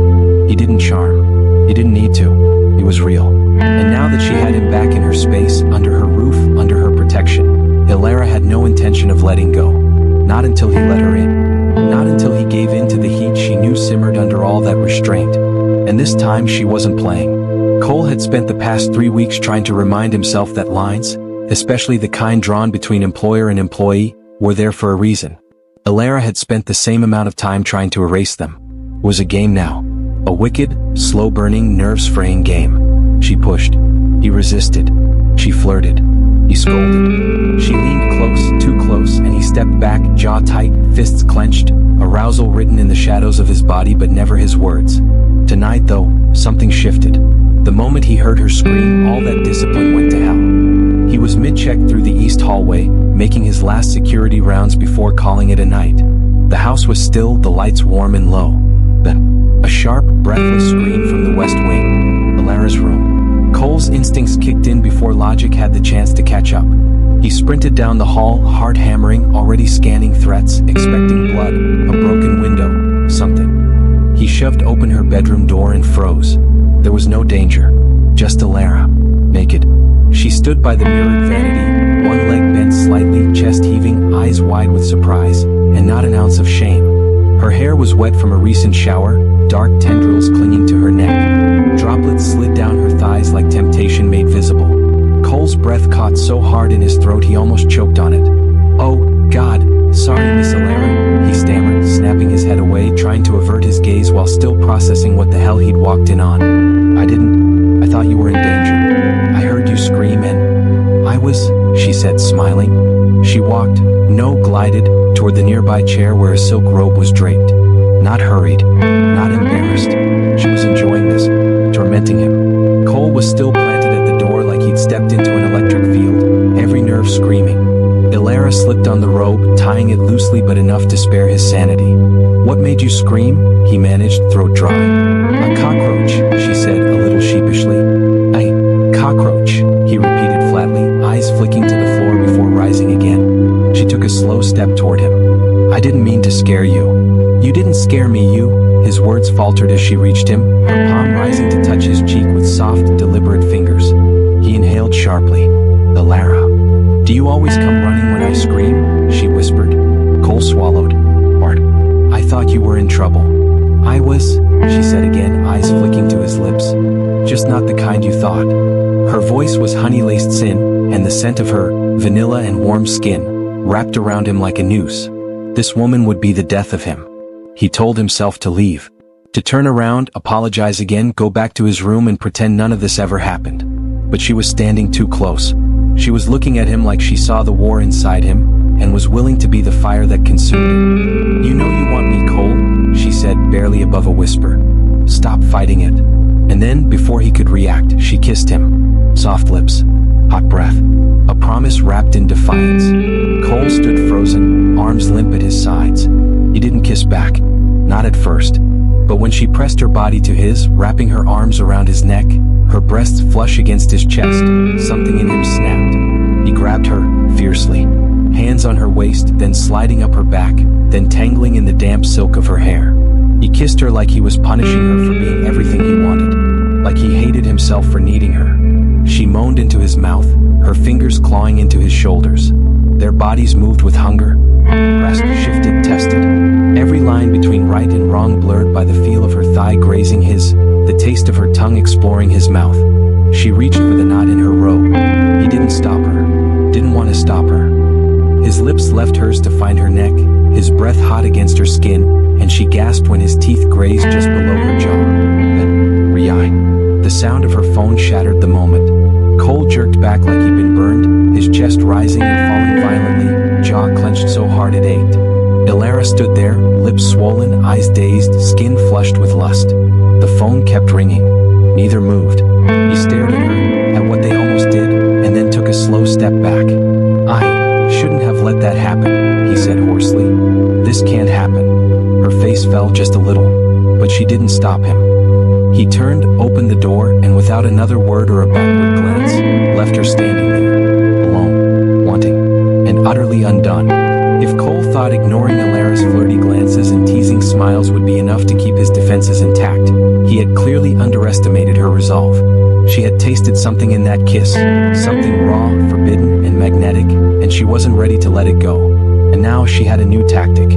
He didn't charm. He didn't need to. He was real. And now that she had him back in her space, under her roof, under her protection, Elara had no intention of letting go. Not until he let her in. Not until he gave in to the heat she knew simmered under all that restraint. And this time she wasn't playing. Cole had spent the past 3 weeks trying to remind himself that lines, especially the kind drawn between employer and employee, were there for a reason. Elara had spent the same amount of time trying to erase them. It was a game now. A wicked, slow-burning, nerves-fraying game. She pushed. He resisted. She flirted. He scolded. She leaned close, too close, and he stepped back, jaw tight, fists clenched, arousal written in the shadows of his body but never his words. Tonight, though, something shifted. The moment he heard her scream, all that discipline went to hell. He was mid-check through the east hallway, making his last security rounds before calling it a night. The house was still, the lights warm and low. Then, a sharp, breathless scream from the west wing. Elara's room. Cole's instincts kicked in before logic had the chance to catch up. He sprinted down the hall, heart hammering, already scanning threats, expecting blood, a broken window, something. He shoved open her bedroom door and froze. There was no danger. Just Elara. Naked. She stood by the mirrored vanity, one leg bent slightly, chest heaving, eyes wide with surprise, and not an ounce of shame. Her hair was wet from a recent shower, dark tendrils clinging to her neck. Droplets slid down her thighs like temptation made visible. Cole's breath caught so hard in his throat he almost choked on it. "Oh, God, sorry, Miss Elara," he stammered, snapping his head away, trying to avert his gaze while still processing what the hell he'd walked in on. I thought you were in danger. I heard you scream and I was," she said, smiling. She walked, glided, toward the nearby chair where a silk robe was draped. Not hurried, not embarrassed. She was enjoying this, tormenting him. Cole was still planted at the door like he'd stepped into an electric field, every nerve screaming. Elara slipped on the robe, tying it loosely but enough to spare his sanity. "What made you scream?" he managed, throat dry. "A cockroach," she said, a little sheepishly. "A cockroach," he repeated flatly, eyes flicking to the floor before rising again. She took a slow step toward him. "I didn't mean to scare you." "You didn't scare me, you." His words faltered as she reached him, her palm rising to touch his cheek with soft, deliberate fingers. He inhaled sharply. "Elara. Do you always come running when I scream?" she whispered. Cole swallowed. "Art, I thought you were in trouble." "I was," she said again, eyes flicking to his lips. "Just not the kind you thought." Her voice was honey-laced sin, and the scent of her, vanilla and warm skin, wrapped around him like a noose. This woman would be the death of him. He told himself to leave. To turn around, apologize again, go back to his room and pretend none of this ever happened. But she was standing too close. She was looking at him like she saw the war inside him, and was willing to be the fire that consumed him. "You know you want me, Cole," she said, barely above a whisper. "Stop fighting it." And then, before he could react, she kissed him. Soft lips. Hot breath. A promise wrapped in defiance. Cole stood frozen, arms limp at his sides. He didn't kiss back. Not at first. But when she pressed her body to his, wrapping her arms around his neck, her breasts flush against his chest, something in him snapped. He grabbed her, fiercely. Hands on her waist, then sliding up her back, then tangling in the damp silk of her hair. He kissed her like he was punishing her for being everything he wanted. Like he hated himself for needing her. She moaned into his mouth, her fingers clawing into his shoulders. Their bodies moved with hunger. Breast shifted, tested. Every line between right and wrong blurred by the feel of her thigh grazing his, the taste of her tongue exploring his mouth. She reached for the knot in her robe. He didn't stop her. Didn't want to stop her. His lips left hers to find her neck, his breath hot against her skin, and she gasped when his teeth grazed just below her jaw. Then, Riai. The sound of her phone shattered the moment. Cole jerked back like he'd been burned, his chest rising and falling violently, jaw clenched so hard it ached. Elara stood there, lips swollen, eyes dazed, skin flushed with lust. The phone kept ringing. Neither moved. He stared at her, at what they almost did, and then took a slow step back. I shouldn't have let that happen, he said hoarsely. This can't happen. Her face fell just a little, but she didn't stop him. He turned, opened the door, and without another word or a backward glance, left her standing there, alone, wanting, and utterly undone. If Cole thought ignoring Elara's flirty glances and teasing smiles would be enough to keep his defenses intact, he had clearly underestimated her resolve. She had tasted something in that kiss, something raw, forbidden, and magnetic, and she wasn't ready to let it go. And now she had a new tactic.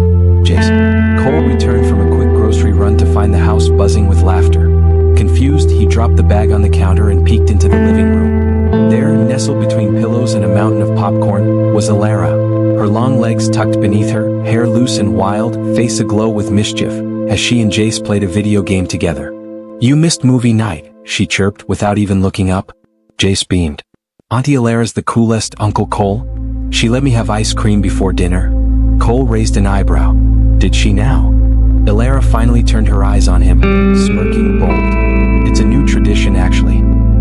Jason. Cole returned from a quick grocery run to find the house buzzing with laughter. Confused, he dropped the bag on the counter and peeked into the living room. There, nestled between pillows and a mountain of popcorn, was Elara. Her long legs tucked beneath her, hair loose and wild, face aglow with mischief, as she and Jace played a video game together. You missed movie night, she chirped without even looking up. Jace beamed. Auntie Elara's the coolest, Uncle Cole. She let me have ice cream before dinner. Cole raised an eyebrow. Did she now? Elara finally turned her eyes on him, smirking bold. It's a new tradition actually.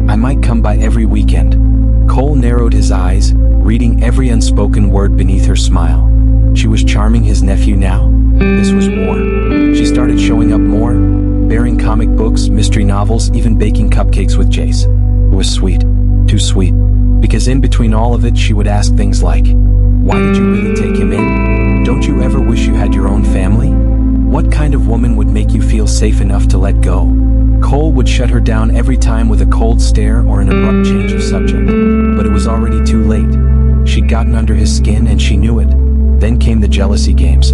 I might come by every weekend. Cole narrowed his eyes, reading every unspoken word beneath her smile. She was charming his nephew now. This was war. She started showing up more, bearing comic books, mystery novels, even baking cupcakes with Jace. It was sweet. Too sweet. Because in between all of it she would ask things like, why did you really take him in? Don't you ever wish you had your own family? What kind of woman would make you feel safe enough to let go? Cole would shut her down every time with a cold stare or an abrupt change of subject. But it was already too late. She'd gotten under his skin and she knew it. Then came the jealousy games.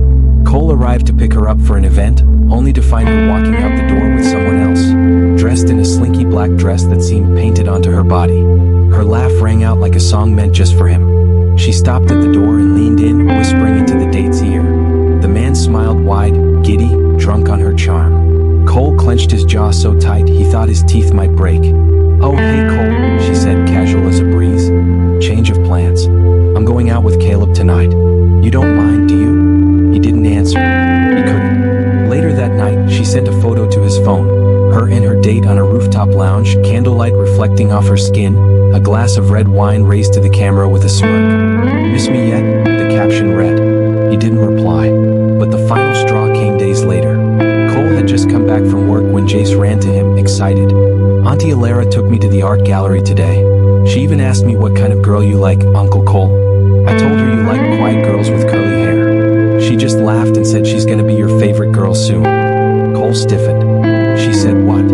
Cole arrived to pick her up for an event, only to find her walking out the door with someone else, dressed in a slinky black dress that seemed painted onto her body. Her laugh rang out like a song meant just for him. She stopped at the door and leaned in, whispering into the date's ear. The man smiled wide, giddy, drunk on her charm. Cole clenched his jaw so tight he thought his teeth might break. Oh hey Cole, she said, casual as a breeze. Change of plans. I'm going out with Caleb tonight. You don't mind, do you? He didn't answer. He couldn't. Later that night, she sent a photo to his phone. Her and her date on a rooftop lounge, candlelight reflecting off her skin, a glass of red wine raised to the camera with a smirk. Miss me yet? The caption read. He didn't reply. But the final straw came days later. Cole had just come back from work when Jace ran to him, excited. Auntie Elara took me to the art gallery today. She even asked me what kind of girl you like, Uncle Cole. I told her you like quiet girls with curly hair. She just laughed and said she's gonna be your favorite girl soon. Cole stiffened. She said what?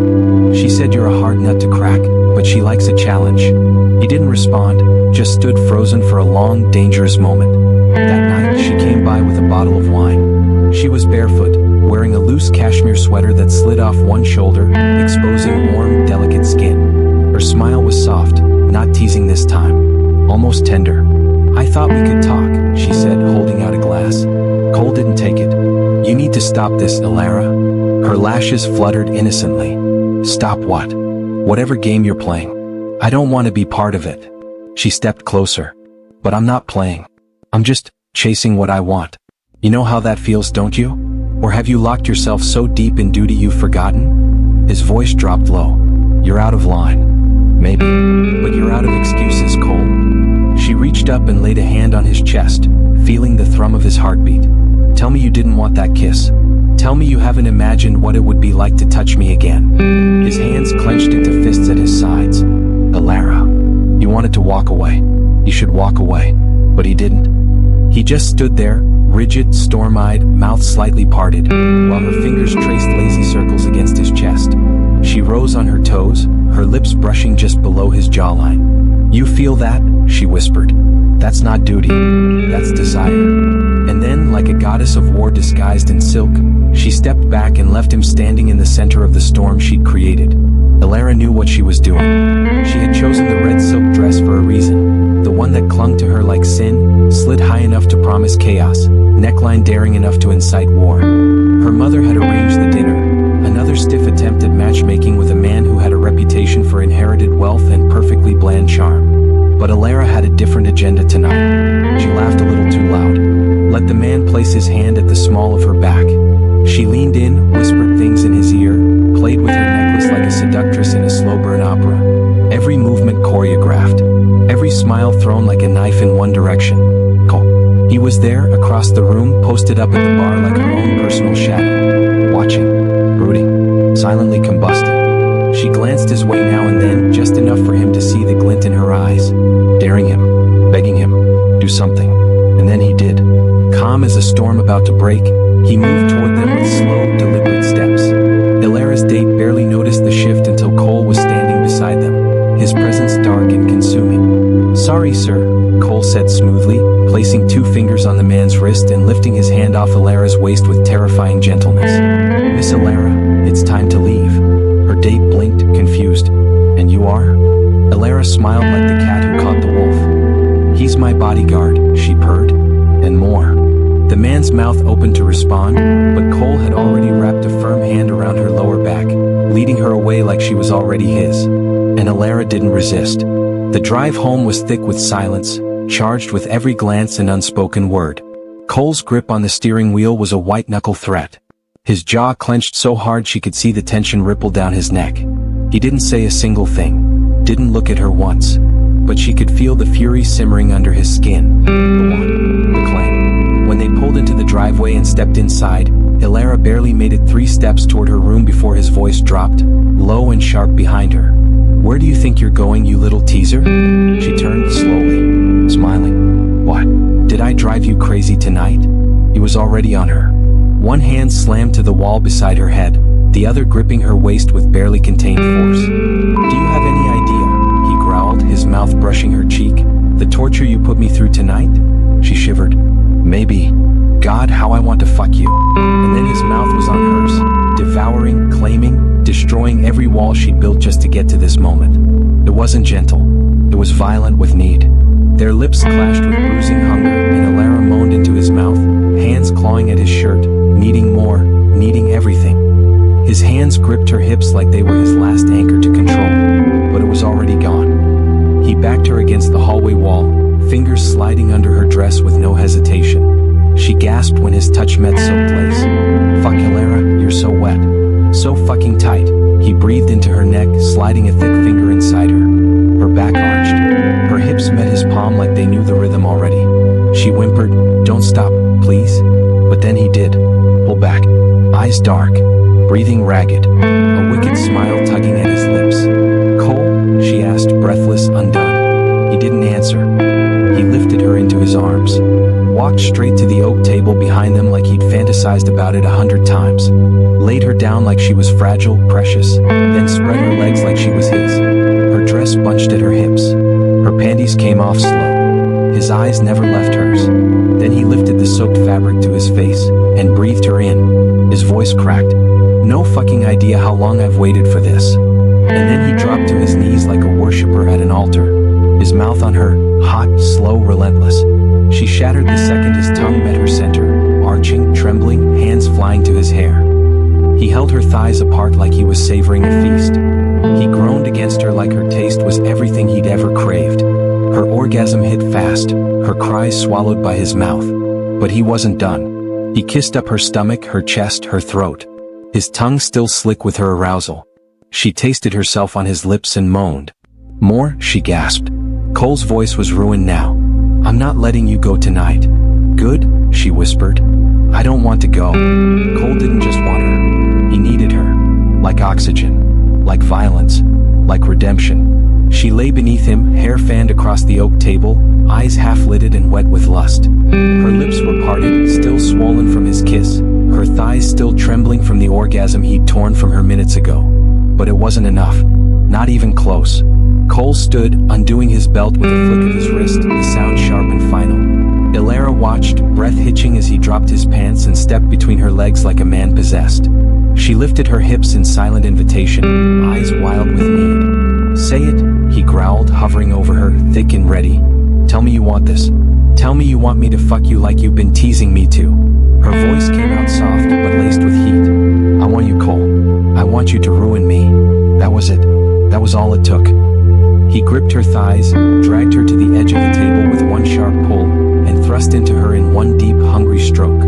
She said you're a hard nut to crack, but she likes a challenge. He didn't respond, just stood frozen for a long, dangerous moment. That night, she came by with a bottle of wine. She was barefoot, wearing a loose cashmere sweater that slid off one shoulder, exposing warm, delicate skin. Her smile was soft, not teasing this time, almost tender. I thought we could talk, she said, holding out a glass. Cole didn't take it. You need to stop this, Elara. Her lashes fluttered innocently. Stop what? Whatever game you're playing. I don't want to be part of it. She stepped closer. But I'm not playing. I'm just chasing what I want. You know how that feels, don't you? Or have you locked yourself so deep in duty you've forgotten? His voice dropped low. You're out of line. Maybe. But you're out of excuses, Cole. She reached up and laid a hand on his chest, feeling the thrum of his heartbeat. Tell me you didn't want that kiss. Tell me you haven't imagined what it would be like to touch me again." His hands clenched into fists at his sides. "Elara, you wanted to walk away. You should walk away." But he didn't. He just stood there, rigid, storm-eyed, mouth slightly parted, while her fingers traced lazy circles against his chest. She rose on her toes, her lips brushing just below his jawline. "You feel that?" she whispered. "That's not duty. That's desire." And then, like a goddess of war disguised in silk, she stepped back and left him standing in the center of the storm she'd created. Elara knew what she was doing. She had chosen the red silk dress for a reason. The one that clung to her like sin, slid high enough to promise chaos, neckline daring enough to incite war. Her mother had arranged the dinner, another stiff attempt at matchmaking with a man who had a reputation for inherited wealth and perfectly bland charm. But Elara had a different agenda tonight. She laughed a little too loud. Let the man place his hand at the small of her back. She leaned in, whispered things in his ear, played with her necklace like a seductress in a slow burn opera. Every movement choreographed, every smile thrown like a knife in one direction. He was there, across the room, posted up at the bar like her own personal shadow. Watching, brooding, silently combusting. She glanced his way now and then, just enough for him to see the glint in her eyes. Daring him, begging him, do something. And then he did. Calm as a storm about to break, he moved toward them with slow, deliberate steps. Elara's date barely noticed the shift until Cole was standing beside them, his presence dark and consuming. "Sorry, sir," Cole said smoothly, placing 2 fingers on the man's wrist and lifting his hand off Elara's waist with terrifying gentleness. "Miss Elara, it's time to leave." Her date blinked, confused. "And you are?" Elara smiled like the cat who caught the wolf. "He's my bodyguard," she purred. "And more." The man's mouth opened to respond, but Cole had already wrapped a firm hand around her lower back, leading her away like she was already his. And Elara didn't resist. The drive home was thick with silence, charged with every glance and unspoken word. Cole's grip on the steering wheel was a white-knuckle threat. His jaw clenched so hard she could see the tension ripple down his neck. He didn't say a single thing, didn't look at her once, but she could feel the fury simmering under his skin. The what? The claim. When they pulled into the driveway and stepped inside, Elara barely made it 3 steps toward her room before his voice dropped, low and sharp behind her. "Where do you think you're going, you little teaser?" She turned slowly, smiling. "What? Did I drive you crazy tonight?" He was already on her. One hand slammed to the wall beside her head, the other gripping her waist with barely contained force. "Do you have any idea?" he growled, his mouth brushing her cheek. "The torture you put me through tonight?" She shivered. "Maybe. God, how I want to fuck you." And then his mouth was on hers, devouring, claiming, destroying every wall she'd built just to get to this moment. It wasn't gentle. It was violent with need. Their lips clashed with bruising hunger, and Elara moaned into his mouth, hands clawing at his shirt, needing more, needing everything. His hands gripped her hips like they were his last anchor to control, but it was already gone. He backed her against the hallway wall, fingers sliding under her dress with no hesitation. She gasped when his touch met soaked lace. "Fuck, Elara, you're so wet. So fucking tight." He breathed into her neck, sliding a thick finger inside her. Her back arched. Her hips met his palm like they knew the rhythm already. She whimpered, "Don't stop, please." But then he did. Pull back. Eyes dark, breathing ragged, a wicked smile tugging at his lips. "Cole?" she asked, breathless, undone. He didn't answer. He lifted her into his arms, walked straight to the oak table behind them like he'd fantasized about it 100 times, laid her down like she was fragile, precious, then spread her legs like she was his. Her dress bunched at her hips. Her panties came off slow. His eyes never left hers. Then he lifted the soaked fabric to his face and breathed her in. His voice cracked. "No fucking idea how long I've waited for this." And then he dropped to his knees like a worshiper at an altar, his mouth on her, hot, slow, relentless. She shattered the second his tongue met her center, arching, trembling, hands flying to his hair. He held her thighs apart like he was savoring a feast. He groaned against her like her taste was everything he'd ever craved. Her orgasm hit fast, her cries swallowed by his mouth. But he wasn't done. He kissed up her stomach, her chest, her throat, his tongue still slick with her arousal. She tasted herself on his lips and moaned. "More?" she gasped. Cole's voice was ruined now. "I'm not letting you go tonight." "Good," she whispered. I don't want to go. Cole didn't just want her. He needed her. Like oxygen. Like violence. Like redemption. She lay beneath him, hair fanned across the oak table, eyes half-lidded and wet with lust. Her lips were parted, still swollen from his kiss, her thighs still trembling from the orgasm he'd torn from her minutes ago. But it wasn't enough. Not even close. Cole stood, undoing his belt with a flick of his wrist, the sound sharp and final. Elara watched, breath hitching as he dropped his pants and stepped between her legs like a man possessed. She lifted her hips in silent invitation, eyes wild with need. Say it, he growled, hovering over her, thick and ready. Tell me you want this. Tell me you want me to fuck you like you've been teasing me to. Her voice came out soft but laced with heat. I want you, Cole. I want you to ruin me. That was it. That was all it took. He gripped her thighs, dragged her to the edge of the table with one sharp pull, and thrust into her in one deep, hungry stroke.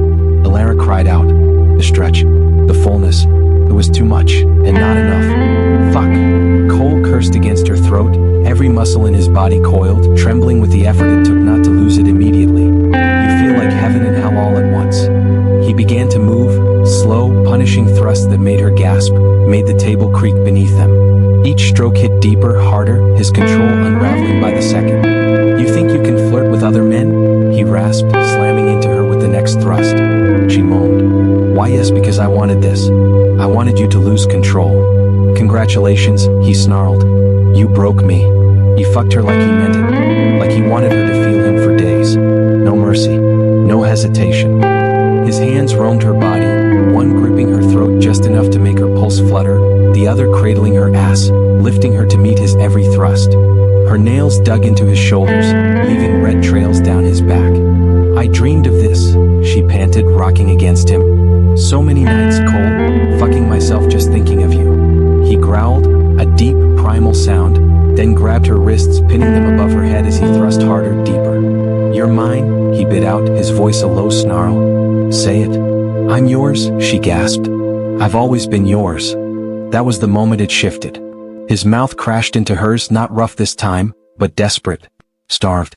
Elara cried out. The stretch. The fullness. It was too much, and not enough. Fuck. Cole cursed against her throat, every muscle in his body coiled, trembling with the effort it took not to lose it immediately. You feel like heaven and hell all at once. He began to move, slow, punishing thrusts that made her gasp, made the table creak beneath them. Each stroke hit deeper, harder, his control unraveling by the second. You think you can flirt with other men? He rasped, slamming into her with the next thrust. She moaned. Why yes, because I wanted this. I wanted you to lose control. Congratulations, he snarled. You broke me. He fucked her like he meant it. Like he wanted her to feel him for days. No mercy. No hesitation. His hands roamed her body, one gripping her throat just enough to make her pulse flutter, the other cradling her ass, lifting her to meet his every thrust. Her nails dug into his shoulders, leaving red trails down his back. I dreamed of this, she panted, rocking against him. So many nights, Cole, fucking myself just thinking of you. He growled, a deep, primal sound, then grabbed her wrists, pinning them above her head as he thrust harder, deeper. You're mine, he bit out, his voice a low snarl. Say it. I'm yours, she gasped. I've always been yours. That was the moment it shifted. His mouth crashed into hers, not rough this time, but desperate. Starved.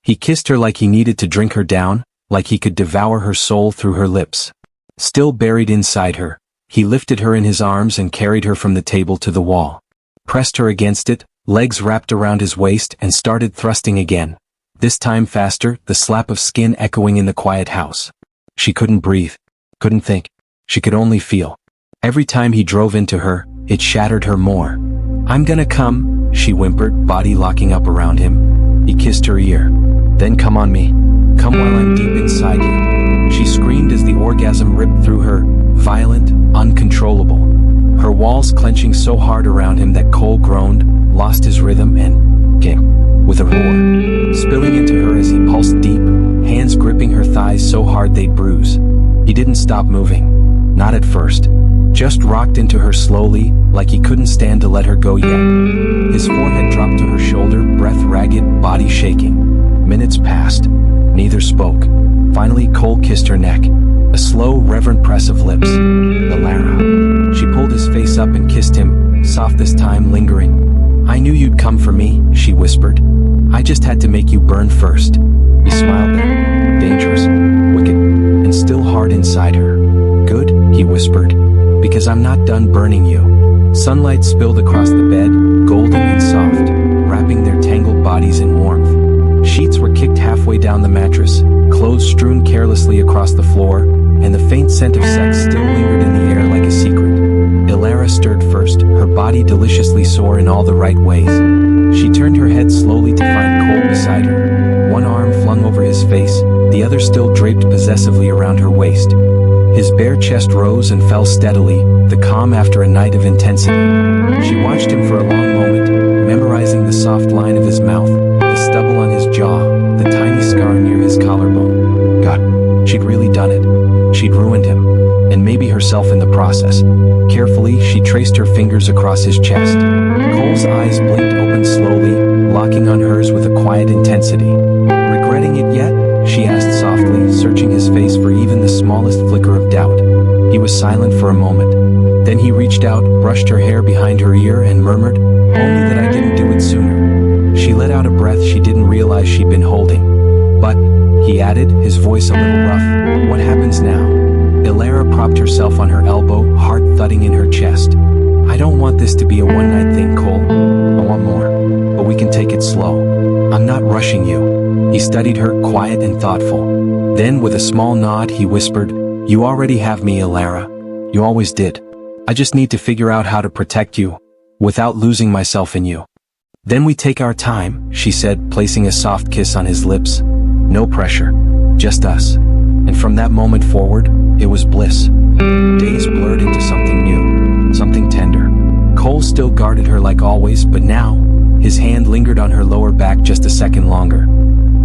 He kissed her like he needed to drink her down, like he could devour her soul through her lips. Still buried inside her, he lifted her in his arms and carried her from the table to the wall. Pressed her against it, legs wrapped around his waist, and started thrusting again. This time faster, the slap of skin echoing in the quiet house. She couldn't breathe, couldn't think. She could only feel. Every time he drove into her, it shattered her more. I'm gonna come, she whimpered, body locking up around him. He kissed her ear. Then come on me. Come while I'm deep inside you. She screamed as the orgasm ripped through her, violent, uncontrollable. Her walls clenching so hard around him that Cole groaned, lost his rhythm, and came with a roar, spilling into her as he pulsed deep, hands gripping her thighs so hard they'd bruise. He didn't stop moving. Not at first. Just rocked into her slowly, like he couldn't stand to let her go yet. His forehead dropped to her shoulder, breath ragged, body shaking. Minutes passed. Neither spoke. Finally, Cole kissed her neck. A slow, reverent press of lips. Elara. She pulled his face up and kissed him, soft this time, lingering. I knew you'd come for me, she whispered. I just had to make you burn first. He smiled then. Dangerous, wicked, and still hard inside her. Good, he whispered. Because I'm not done burning you. Sunlight spilled across the bed, golden and soft, wrapping their tangled bodies in warmth. Sheets were kicked halfway down the mattress, clothes strewn carelessly across the floor, and the faint scent of sex still lingered in the air like a secret. Elara stirred first, her body deliciously sore in all the right ways. She turned her head slowly to find Cole beside her, one arm flung over his face, the other still draped possessively around her waist. His bare chest rose and fell steadily, the calm after a night of intensity. She watched him for a long moment, memorizing the soft line of his mouth, the stubble on his jaw, the tiny scar near his collarbone. God, she'd really done it. She'd ruined him, and maybe herself in the process. Carefully, she traced her fingers across his chest. Cole's eyes blinked open slowly, locking on hers with a quiet intensity. Regretting it yet? She asked softly, searching his face for even the smallest flicker of doubt. He was silent for a moment. Then he reached out, brushed her hair behind her ear, and murmured, "Only that I didn't do it sooner." She let out a breath she didn't realize she'd been holding. But, he added, his voice a little rough. What happens now? Elara propped herself on her elbow, heart thudding in her chest. I don't want this to be a one-night thing, Cole. I want more. But we can take it slow. I'm not rushing you. He studied her, quiet and thoughtful. Then, with a small nod, he whispered, You already have me, Elara. You always did. I just need to figure out how to protect you, without losing myself in you. Then we take our time, she said, placing a soft kiss on his lips. No pressure. Just us. And from that moment forward, it was bliss. Days blurred into something new, something tender. Cole still guarded her like always, but now, his hand lingered on her lower back just a second longer.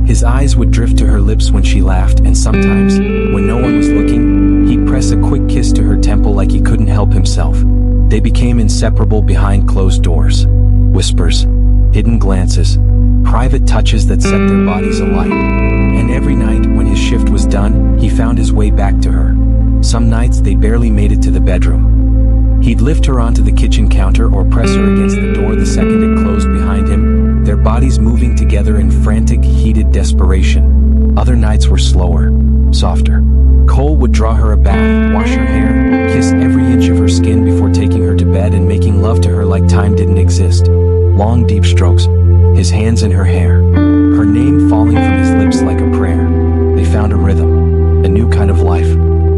His eyes would drift to her lips when she laughed, and sometimes, when no one was looking, he'd press a quick kiss to her temple like he couldn't help himself. They became inseparable behind closed doors. Whispers, hidden glances, private touches that set their bodies alight. And every night, when his shift was done, he found his way back to her. Some nights they barely made it to the bedroom. He'd lift her onto the kitchen counter or press her against the door the second it closed behind him, their bodies moving together in frantic, heated desperation. Other nights were slower, softer. Cole would draw her a bath, wash her hair, kiss every inch of her skin before taking her to bed and making love to her like time didn't exist. Long, deep strokes, his hands in her hair, her name falling from his lips like a prayer. They found a rhythm, a new kind of life,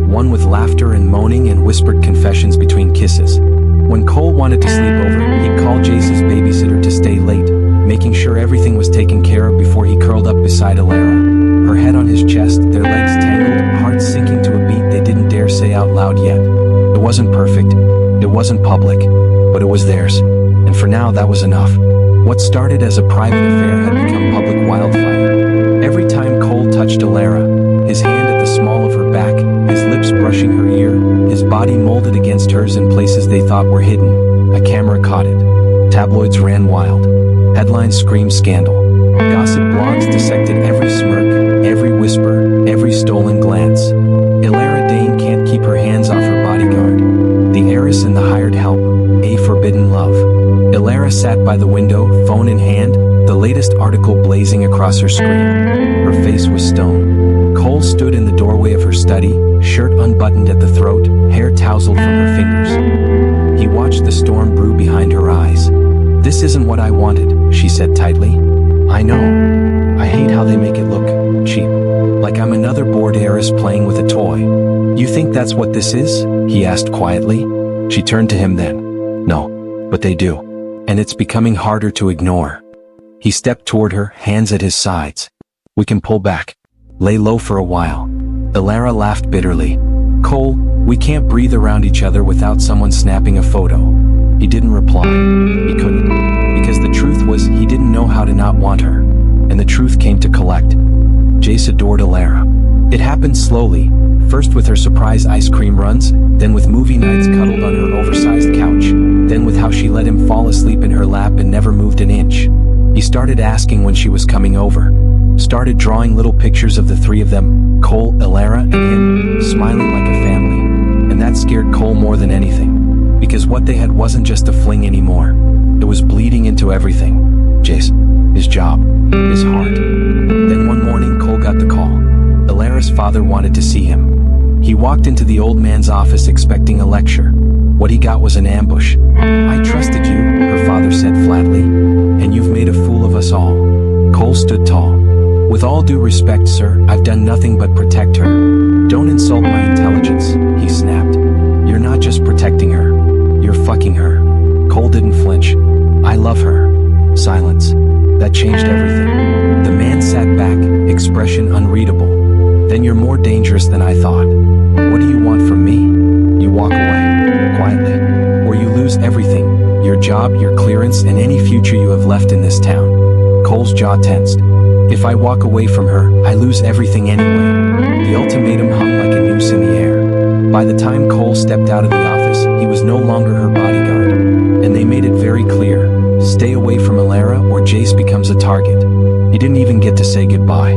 one with laughter and moaning and whispered confessions between kisses. When Cole wanted to sleep over, he'd call Jace's babysitter to stay late, making sure everything was taken care of before he curled up beside Elara, her head on his chest, their legs tangled, hearts sinking to a beat they didn't dare say out loud yet. It wasn't perfect, it wasn't public, but it was theirs, and for now that was enough. What started as a private affair had become public wildfire. Every time Cole touched Elara, his hand at the small of her back, his lips brushing her ear, his body molded against hers in places they thought were hidden, a camera caught it. Tabloids ran wild. Headlines screamed scandal. Gossip blogs dissected every smirk, every whisper, every stolen glance. Elara Dane can't keep her hands off her bodyguard. The heiress and the hired help, a forbidden love. Elara sat by the window, phone in hand, the latest article blazing across her screen. Her face was stone. Cole stood in the doorway of her study, shirt unbuttoned at the throat, hair tousled from her fingers. He watched the storm brew behind her eyes. This isn't what I wanted, she said tightly. I know. I hate how they make it look cheap. Like I'm another bored heiress playing with a toy. You think that's what this is? He asked quietly. She turned to him then. No, but they do. And it's becoming harder to ignore. He stepped toward her, hands at his sides. We can pull back. Lay low for a while. Elara laughed bitterly. Cole, we can't breathe around each other without someone snapping a photo. He didn't reply. He couldn't. Because the truth was, he didn't know how to not want her. And the truth came to collect. Jace adored Elara. It happened slowly, first with her surprise ice cream runs, then with movie nights cuddled on her oversized couch, then with how she let him fall asleep in her lap and never moved an inch. He started asking when she was coming over. Started drawing little pictures of the three of them, Cole, Elara, and him, smiling like a family. And that scared Cole more than anything. Because what they had wasn't just a fling anymore. It was bleeding into everything. Jace, his job, his heart. Then one morning Cole got the call. Elara's father wanted to see him. He walked into the old man's office expecting a lecture. What he got was an ambush. I trusted you, her father said flatly, and you've made a fool of us all. Cole stood tall. With all due respect, sir, I've done nothing but protect her. Don't insult my intelligence, he snapped. You're not just protecting her, you're fucking her. Cole didn't flinch. I love her. Silence. That changed everything. The man sat back, expression unreadable. Then you're more dangerous than I thought. What do you want from me? You walk away, quietly. Or you lose everything, your job, your clearance, and any future you have left in this town. Cole's jaw tensed. If I walk away from her, I lose everything anyway. The ultimatum hung like a noose in the air. By the time Cole stepped out of the office, he was no longer her bodyguard. And they made it very clear. Stay away from Elara or Jace becomes a target. He didn't even get to say goodbye.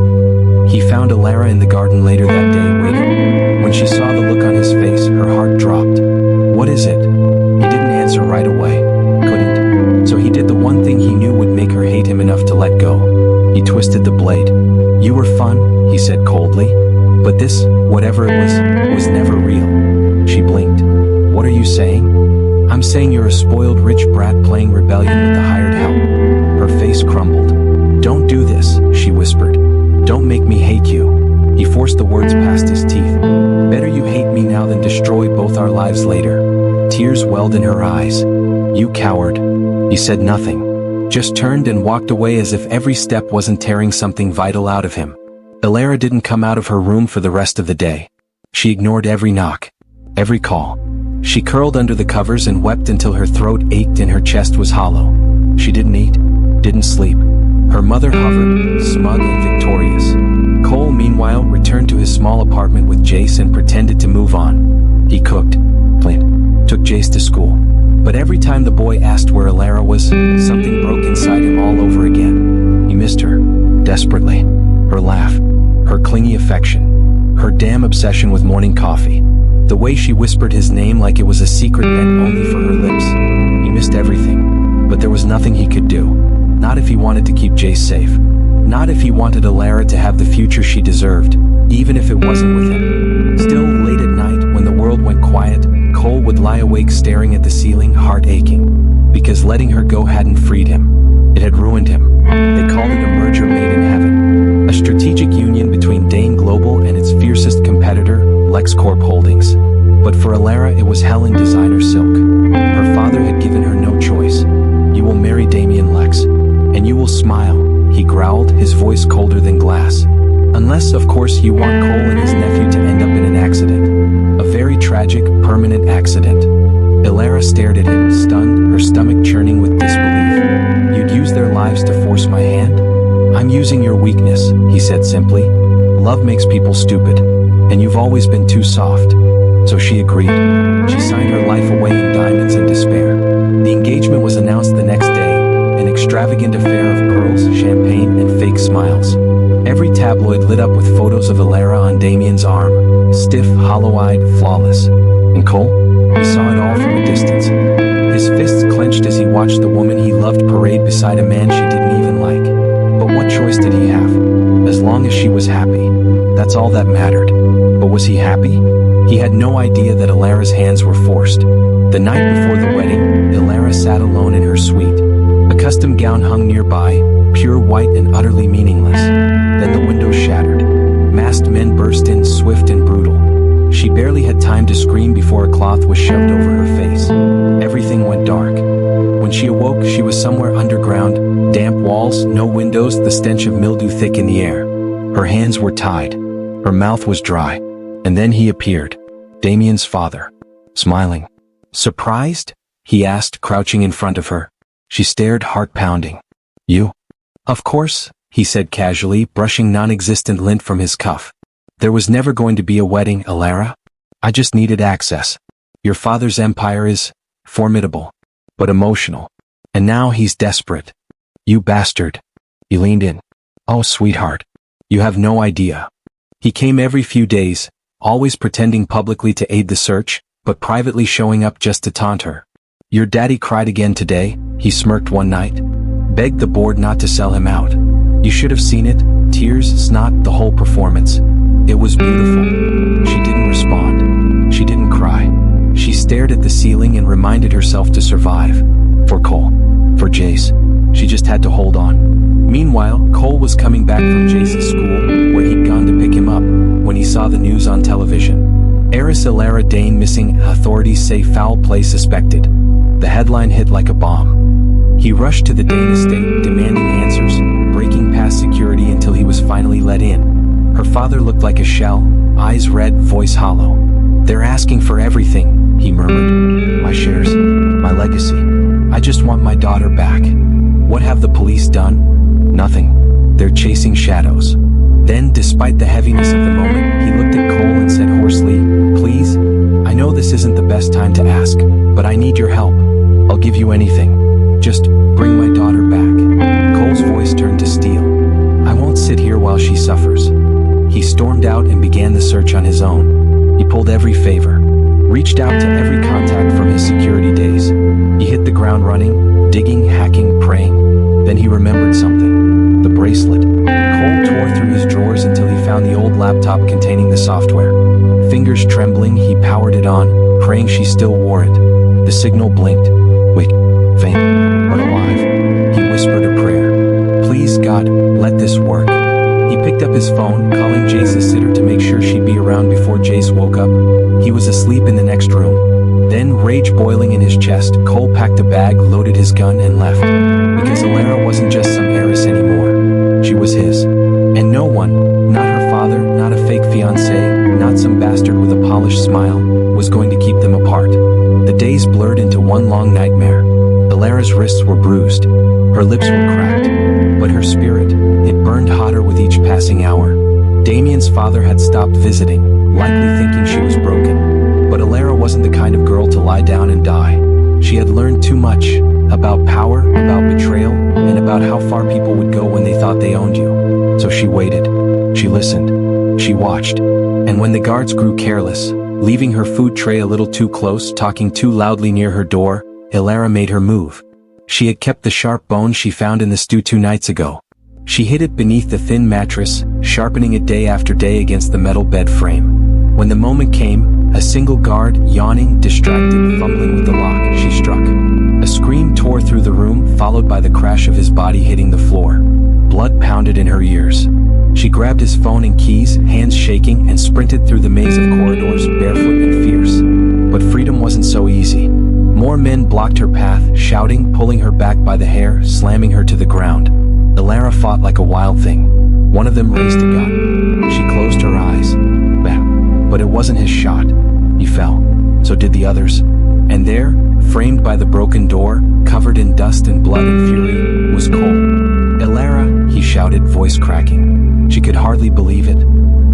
He found Elara in the garden later that day, waiting. When she saw the look on his face, her heart dropped. What is it? He didn't answer right away. Couldn't. So he did the one thing he knew would make her hate him enough to let go. He twisted the blade. You were fun, he said coldly. But this, whatever it was never real. She blinked. What are you saying? I'm saying you're a spoiled rich brat playing rebellion with the hired help. Her face crumbled. Don't do this, she whispered. Don't make me hate you. He forced the words past his teeth. Better you hate me now than destroy both our lives later. Tears welled in her eyes. You coward. He said nothing. Just turned and walked away as if every step wasn't tearing something vital out of him. Elara didn't come out of her room for the rest of the day. She ignored every knock, every call. She curled under the covers and wept until her throat ached and her chest was hollow. She didn't eat, didn't sleep. Her mother hovered, smug and victorious. Cole, meanwhile, returned to his small apartment with Jace and pretended to move on. He cooked, cleaned, took Jace to school. But every time the boy asked where Elara was, something broke inside him all over again. He missed her, desperately. Her laugh, her clingy affection, her damn obsession with morning coffee. The way she whispered his name like it was a secret meant only for her lips. He missed everything, but there was nothing he could do. Not if he wanted to keep Jace safe. Not if he wanted Elara to have the future she deserved, even if it wasn't with him. Still, late at night, when the world went quiet, Cole would lie awake staring at the ceiling, heart aching. Because letting her go hadn't freed him. It had ruined him. They called it a merger made in heaven. A strategic union between Dane Global and its fiercest competitor, LexCorp Holdings. But for Elara, it was hell in designer silk. Her father had given her no choice. You will marry Damien Lex. And you will smile, he growled, his voice colder than glass. Unless, of course, you want Cole and his nephew to end up in an accident. A very tragic, permanent accident. Elara stared at him, stunned, her stomach churning with disbelief. You'd use their lives to force my hand? I'm using your weakness, he said simply. Love makes people stupid. And you've always been too soft. So she agreed. She signed her life away in diamonds and despair. The engagement was announced the next day, an extravagant affair of pearls, champagne, and fake smiles. Every tabloid lit up with photos of Elara on Damien's arm, stiff, hollow-eyed, flawless. And Cole? He saw it all from a distance. His fists clenched as he watched the woman he loved parade beside a man she didn't even like. But what choice did he have? As long as she was happy. That's all that mattered. But was he happy? He had no idea that Elara's hands were forced. The night before the wedding, Elara sat alone in her suite. A custom gown hung nearby, pure white and utterly meaningless. Then the windows shattered. Masked men burst in, swift and brutal. She barely had time to scream before a cloth was shoved over her face. Everything went dark. When she awoke, she was somewhere underground, damp walls, no windows, the stench of mildew thick in the air. Her hands were tied. Her mouth was dry. And then he appeared. Damien's father. Smiling. Surprised? He asked, crouching in front of her. She stared, heart pounding. You? Of course, he said casually, brushing non-existent lint from his cuff. There was never going to be a wedding, Elara. I just needed access. Your father's empire is formidable, but emotional. And now he's desperate. You bastard. He leaned in. Oh, sweetheart. You have no idea. He came every few days, always pretending publicly to aid the search, but privately showing up just to taunt her. Your daddy cried again today, he smirked one night. Begged the board not to sell him out. You should have seen it, tears, snot, the whole performance. It was beautiful. She didn't respond. She didn't cry. She stared at the ceiling and reminded herself to survive. For Cole. For Jace. She just had to hold on. Meanwhile, Cole was coming back from Jace's school, where he'd gone to pick him up, when he saw the news on television. Heiress Elara Dane missing, authorities say foul play suspected. The headline hit like a bomb. He rushed to the Dane estate, demanding answers, breaking past security until he was finally let in. Her father looked like a shell, eyes red, voice hollow. They're asking for everything, he murmured. My shares, my legacy. I just want my daughter back. What have the police done? Nothing. They're chasing shadows. Then, despite the heaviness of the moment, he looked at Cole and said hoarsely, Please, I know this isn't the best time to ask, but I need your help. I'll give you anything. Just bring my daughter back. Cole's voice turned to steel. I won't sit here while she suffers. He stormed out and began the search on his own. He pulled every favor, reached out to every contact from his security days. He hit the ground running, digging, hacking, praying. Then he remembered something. The bracelet. Cole tore through his drawers until he found the old laptop containing the software. Fingers trembling, he powered it on, praying she still wore it. The signal blinked. Wake, faint, but alive. He whispered a prayer. Please, God, let this work. He picked up his phone, calling Jace's sitter to make sure she'd be around before Jace woke up. He was asleep in the next room. Then, rage boiling in his chest, Cole packed a bag, loaded his gun, and left. Because Elara wasn't just some heiress anymore. She was his. And no one, not her father, not a fake fiancé, not some bastard with a polished smile, was going to keep them apart. The days blurred into one long nightmare. Elara's wrists were bruised. Her lips were cracked. But her spirit, it burned hotter with each passing hour. Damien's father had stopped visiting, likely thinking she was broken. But Elara wasn't the kind of girl to lie down and die. She had learned too much about power, about betrayal, and about how far people would go when they thought they owned you. So she waited. She listened. She watched. And when the guards grew careless, leaving her food tray a little too close, talking too loudly near her door, Elara made her move. She had kept the sharp bone she found in the stew 2 nights ago. She hid it beneath the thin mattress, sharpening it day after day against the metal bed frame. When the moment came, a single guard, yawning, distracted, fumbling with the lock, she struck. A scream tore through the room, followed by the crash of his body hitting the floor. Blood pounded in her ears. She grabbed his phone and keys, hands shaking, and sprinted through the maze of corridors, barefoot and fierce. But freedom wasn't so easy. More men blocked her path, shouting, pulling her back by the hair, slamming her to the ground. Elara fought like a wild thing. One of them raised a gun. She closed her eyes. But it wasn't his shot. He fell. So did the others. And there, framed by the broken door, covered in dust and blood and fury, was Cole. Elara, he shouted, voice cracking. She could hardly believe it.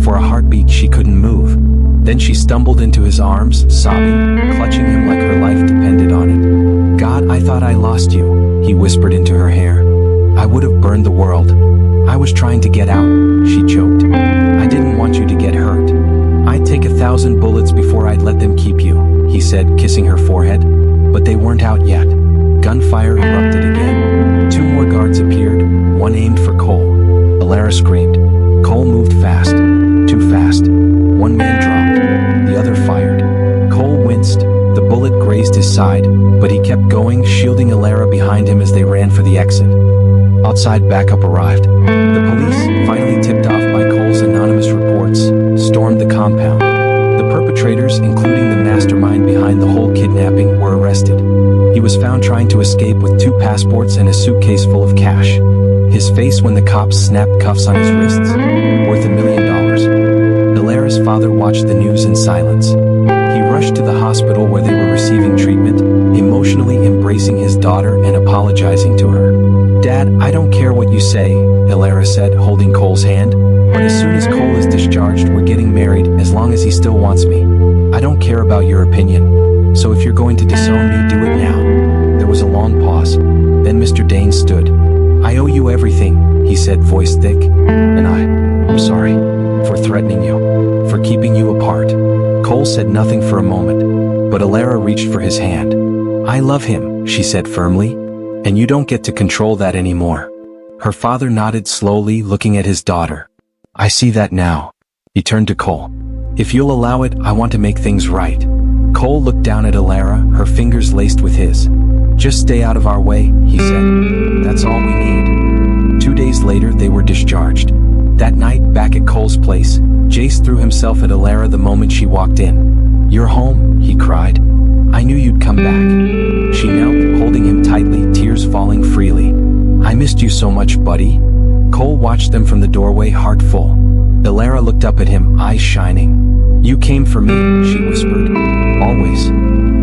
For a heartbeat, she couldn't move. Then she stumbled into his arms, sobbing, clutching him like her life depended on it. God, I thought I lost you, he whispered into her hair. I would have burned the world. I was trying to get out, she choked. I didn't want you to get hurt. I'd take 1,000 bullets before I'd let them keep you, he said, kissing her forehead. But they weren't out yet. Gunfire erupted again. 2 more guards appeared, one aimed for Cole. Elara screamed. Cole moved fast. Too fast. One man dropped. The other fired. Cole winced. The bullet grazed his side, but he kept going, shielding Elara behind him as they ran for the exit. Outside, backup arrived. The police, finally tipped off by Cole's anonymous reports, stormed the compound. The perpetrators, including the mastermind behind the whole kidnapping, were arrested. He was found trying to escape with 2 passports and a suitcase full of cash. His face when the cops snapped cuffs on his wrists, worth $1 million. Elara's father watched the news in silence. He rushed to the hospital where they were receiving treatment, emotionally embracing his daughter and apologizing to her. Dad, I don't care what you say, Elara said, holding Cole's hand. But as soon as Cole is discharged, we're getting married, as long as he still wants me. I don't care about your opinion. So if you're going to disown me, do it now. There was a long pause. Then Mr. Dane stood. I owe you everything, he said, voice thick. And I'm sorry for threatening you, for keeping you apart. Cole said nothing for a moment, but Elara reached for his hand. I love him, she said firmly, and you don't get to control that anymore. Her father nodded slowly, looking at his daughter. I see that now. He turned to Cole. If you'll allow it, I want to make things right. Cole looked down at Elara, her fingers laced with his. Just stay out of our way, he said. That's all we need. 2 days later, they were discharged. That night, back at Cole's place, Jace threw himself at Elara the moment she walked in. You're home, he cried. I knew you'd come back. She knelt, holding him tightly, tears falling freely. I missed you so much, buddy. Cole watched them from the doorway, heart full. Elara looked up at him, eyes shining. You came for me, she whispered. Always.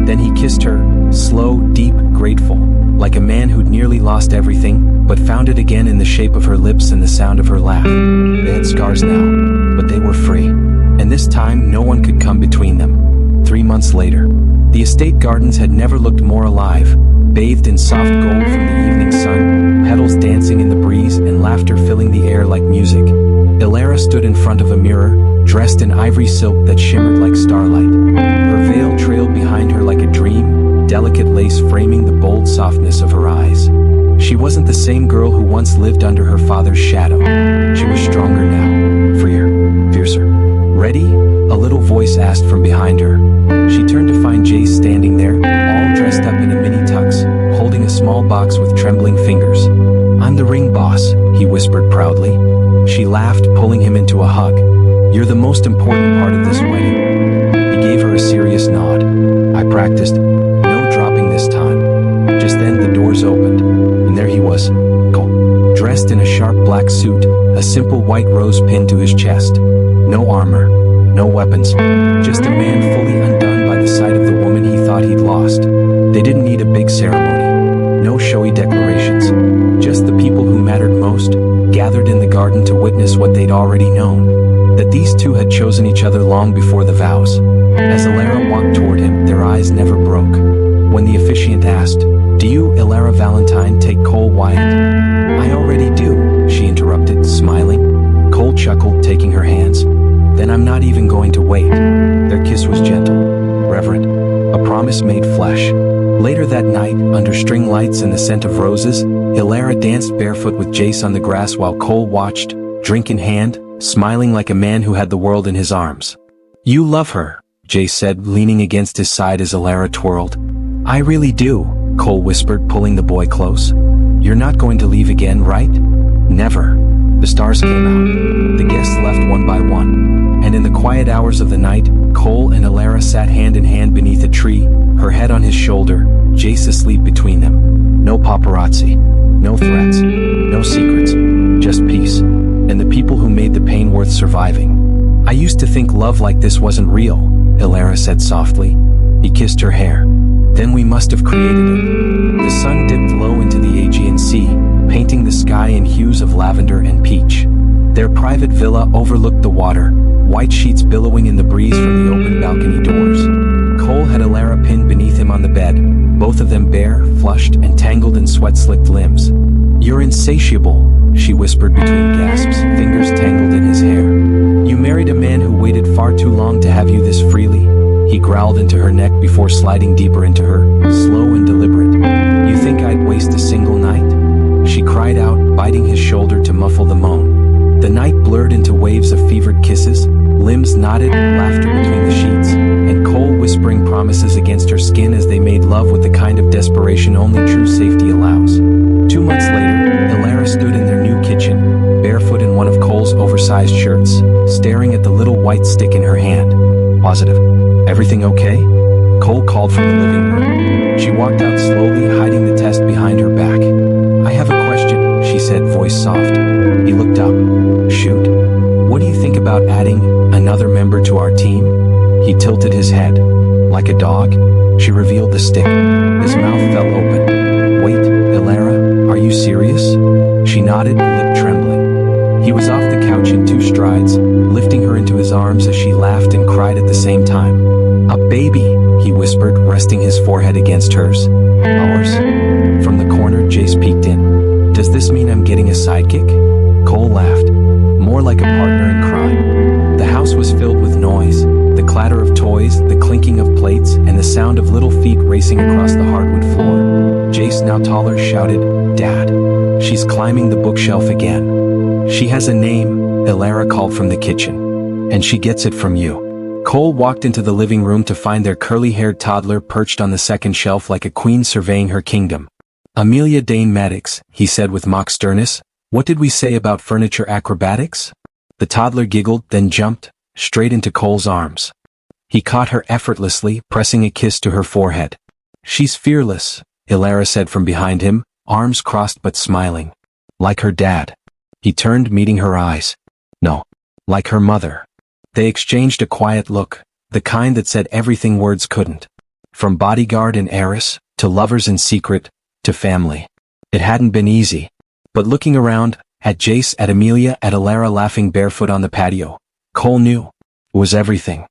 Then he kissed her, slow, deep, grateful, like a man who'd nearly lost everything, but found it again in the shape of her lips and the sound of her laugh. They had scars now, but they were free. And this time, no one could come between them. 3 months later, the estate gardens had never looked more alive, bathed in soft gold from the evening sun, petals dancing in the breeze and laughter filling the air like music. Elara stood in front of a mirror, dressed in ivory silk that shimmered like starlight. Her veil trailed behind her like a dream, delicate lace framing the bold softness of her eyes. She wasn't the same girl who once lived under her father's shadow. She was stronger now, freer, fiercer. Ready? A little voice asked from behind her. She turned to find Jace standing there, all dressed up in a mini tux, holding a small box with trembling fingers. "I'm the ring boss," he whispered proudly. She laughed, pulling him into a hug. "You're the most important part of this wedding." He gave her a serious nod. "I practiced. No dropping this time." Just then the doors opened, and there he was, Cole, dressed in a sharp black suit, a simple white rose pinned to his chest. No armor, no weapons, just a man fully undone by the sight of the woman he thought he'd lost. They didn't need a big ceremony, no showy declarations, just the people who mattered most, gathered in the garden to witness what they'd already known, that these two had chosen each other long before the vows. As Elara walked toward him, their eyes never broke. When the officiant asked, "Do you, Elara Valentine, take Cole Wyatt?" "I already do," she interrupted, smiling. Cole chuckled, taking her hands. "Then I'm not even going to wait." Their kiss was gentle, reverent, a promise made flesh. Later that night, under string lights and the scent of roses, Elara danced barefoot with Jace on the grass while Cole watched, drink in hand, smiling like a man who had the world in his arms. "You love her," Jace said, leaning against his side as Elara twirled. "I really do," Cole whispered, pulling the boy close. "You're not going to leave again, right?" "Never." The stars came out. The guests left one by one. And in the quiet hours of the night, Cole and Elara sat hand in hand beneath a tree, her head on his shoulder, Jace asleep between them. No paparazzi. No threats. No secrets. Just peace. And the people who made the pain worth surviving. "I used to think love like this wasn't real," Elara said softly. He kissed her hair. "Then we must have created it." The sun dipped low into the Aegean Sea, painting the sky in hues of lavender and peach. Their private villa overlooked the water, white sheets billowing in the breeze from the open balcony doors. Cole had Elara pinned beneath him on the bed, both of them bare, flushed, and tangled in sweat-slicked limbs. "You're insatiable," she whispered between gasps, fingers tangled in his hair. "You married a man who waited far too long to have you this freely." He growled into her neck before sliding deeper into her, slow and deliberate. "You think I'd waste a single night?" She cried out, biting his shoulder to muffle the moan. The night blurred into waves of fevered kisses, limbs knotted, laughter between the sheets, and Cole whispering promises against her skin as they made love with the kind of desperation only true safety allows. 2 months later, Elara stood in their new kitchen, barefoot in one of Cole's oversized shirts, staring at the little white stick in her hand. "Positive. Everything okay?" Cole called from the living room. She walked out slowly, hiding the test behind her back. "I have a question," she said, voice soft. He looked up. "Shoot. What do you think about adding another member to our team?" He tilted his head. "Like a dog?" She revealed the stick. His mouth fell open. "Wait, Elara, are you serious?" She nodded, lip trembling. He was off the couch in 2 strides, lifting her into his arms as she laughed and cried at the same time. "A baby," he whispered, resting his forehead against hers. "Ours?" From the corner, Jace peeked in. "Does this mean I'm getting a sidekick?" Cole laughed. "More like a partner in crime." The house was filled with noise, the clatter of toys, the clinking of plates, and the sound of little feet racing across the hardwood floor. Jace, now taller, shouted, "Dad, she's climbing the bookshelf again." "She has a name," Elara called from the kitchen. "And she gets it from you." Cole walked into the living room to find their curly-haired toddler perched on the second shelf like a queen surveying her kingdom. "Amelia Dane Maddox," he said with mock sternness. "What did we say about furniture acrobatics?" The toddler giggled, then jumped, straight into Cole's arms. He caught her effortlessly, pressing a kiss to her forehead. "She's fearless," Elara said from behind him, arms crossed but smiling. "Like her dad." He turned, meeting her eyes. "No. Like her mother." They exchanged a quiet look, the kind that said everything words couldn't. From Bodyguard and Heiress, to lovers in secret, to family. It hadn't been easy. But looking around, at Jace, at Amelia, at Elara laughing barefoot on the patio, Cole knew. It was everything.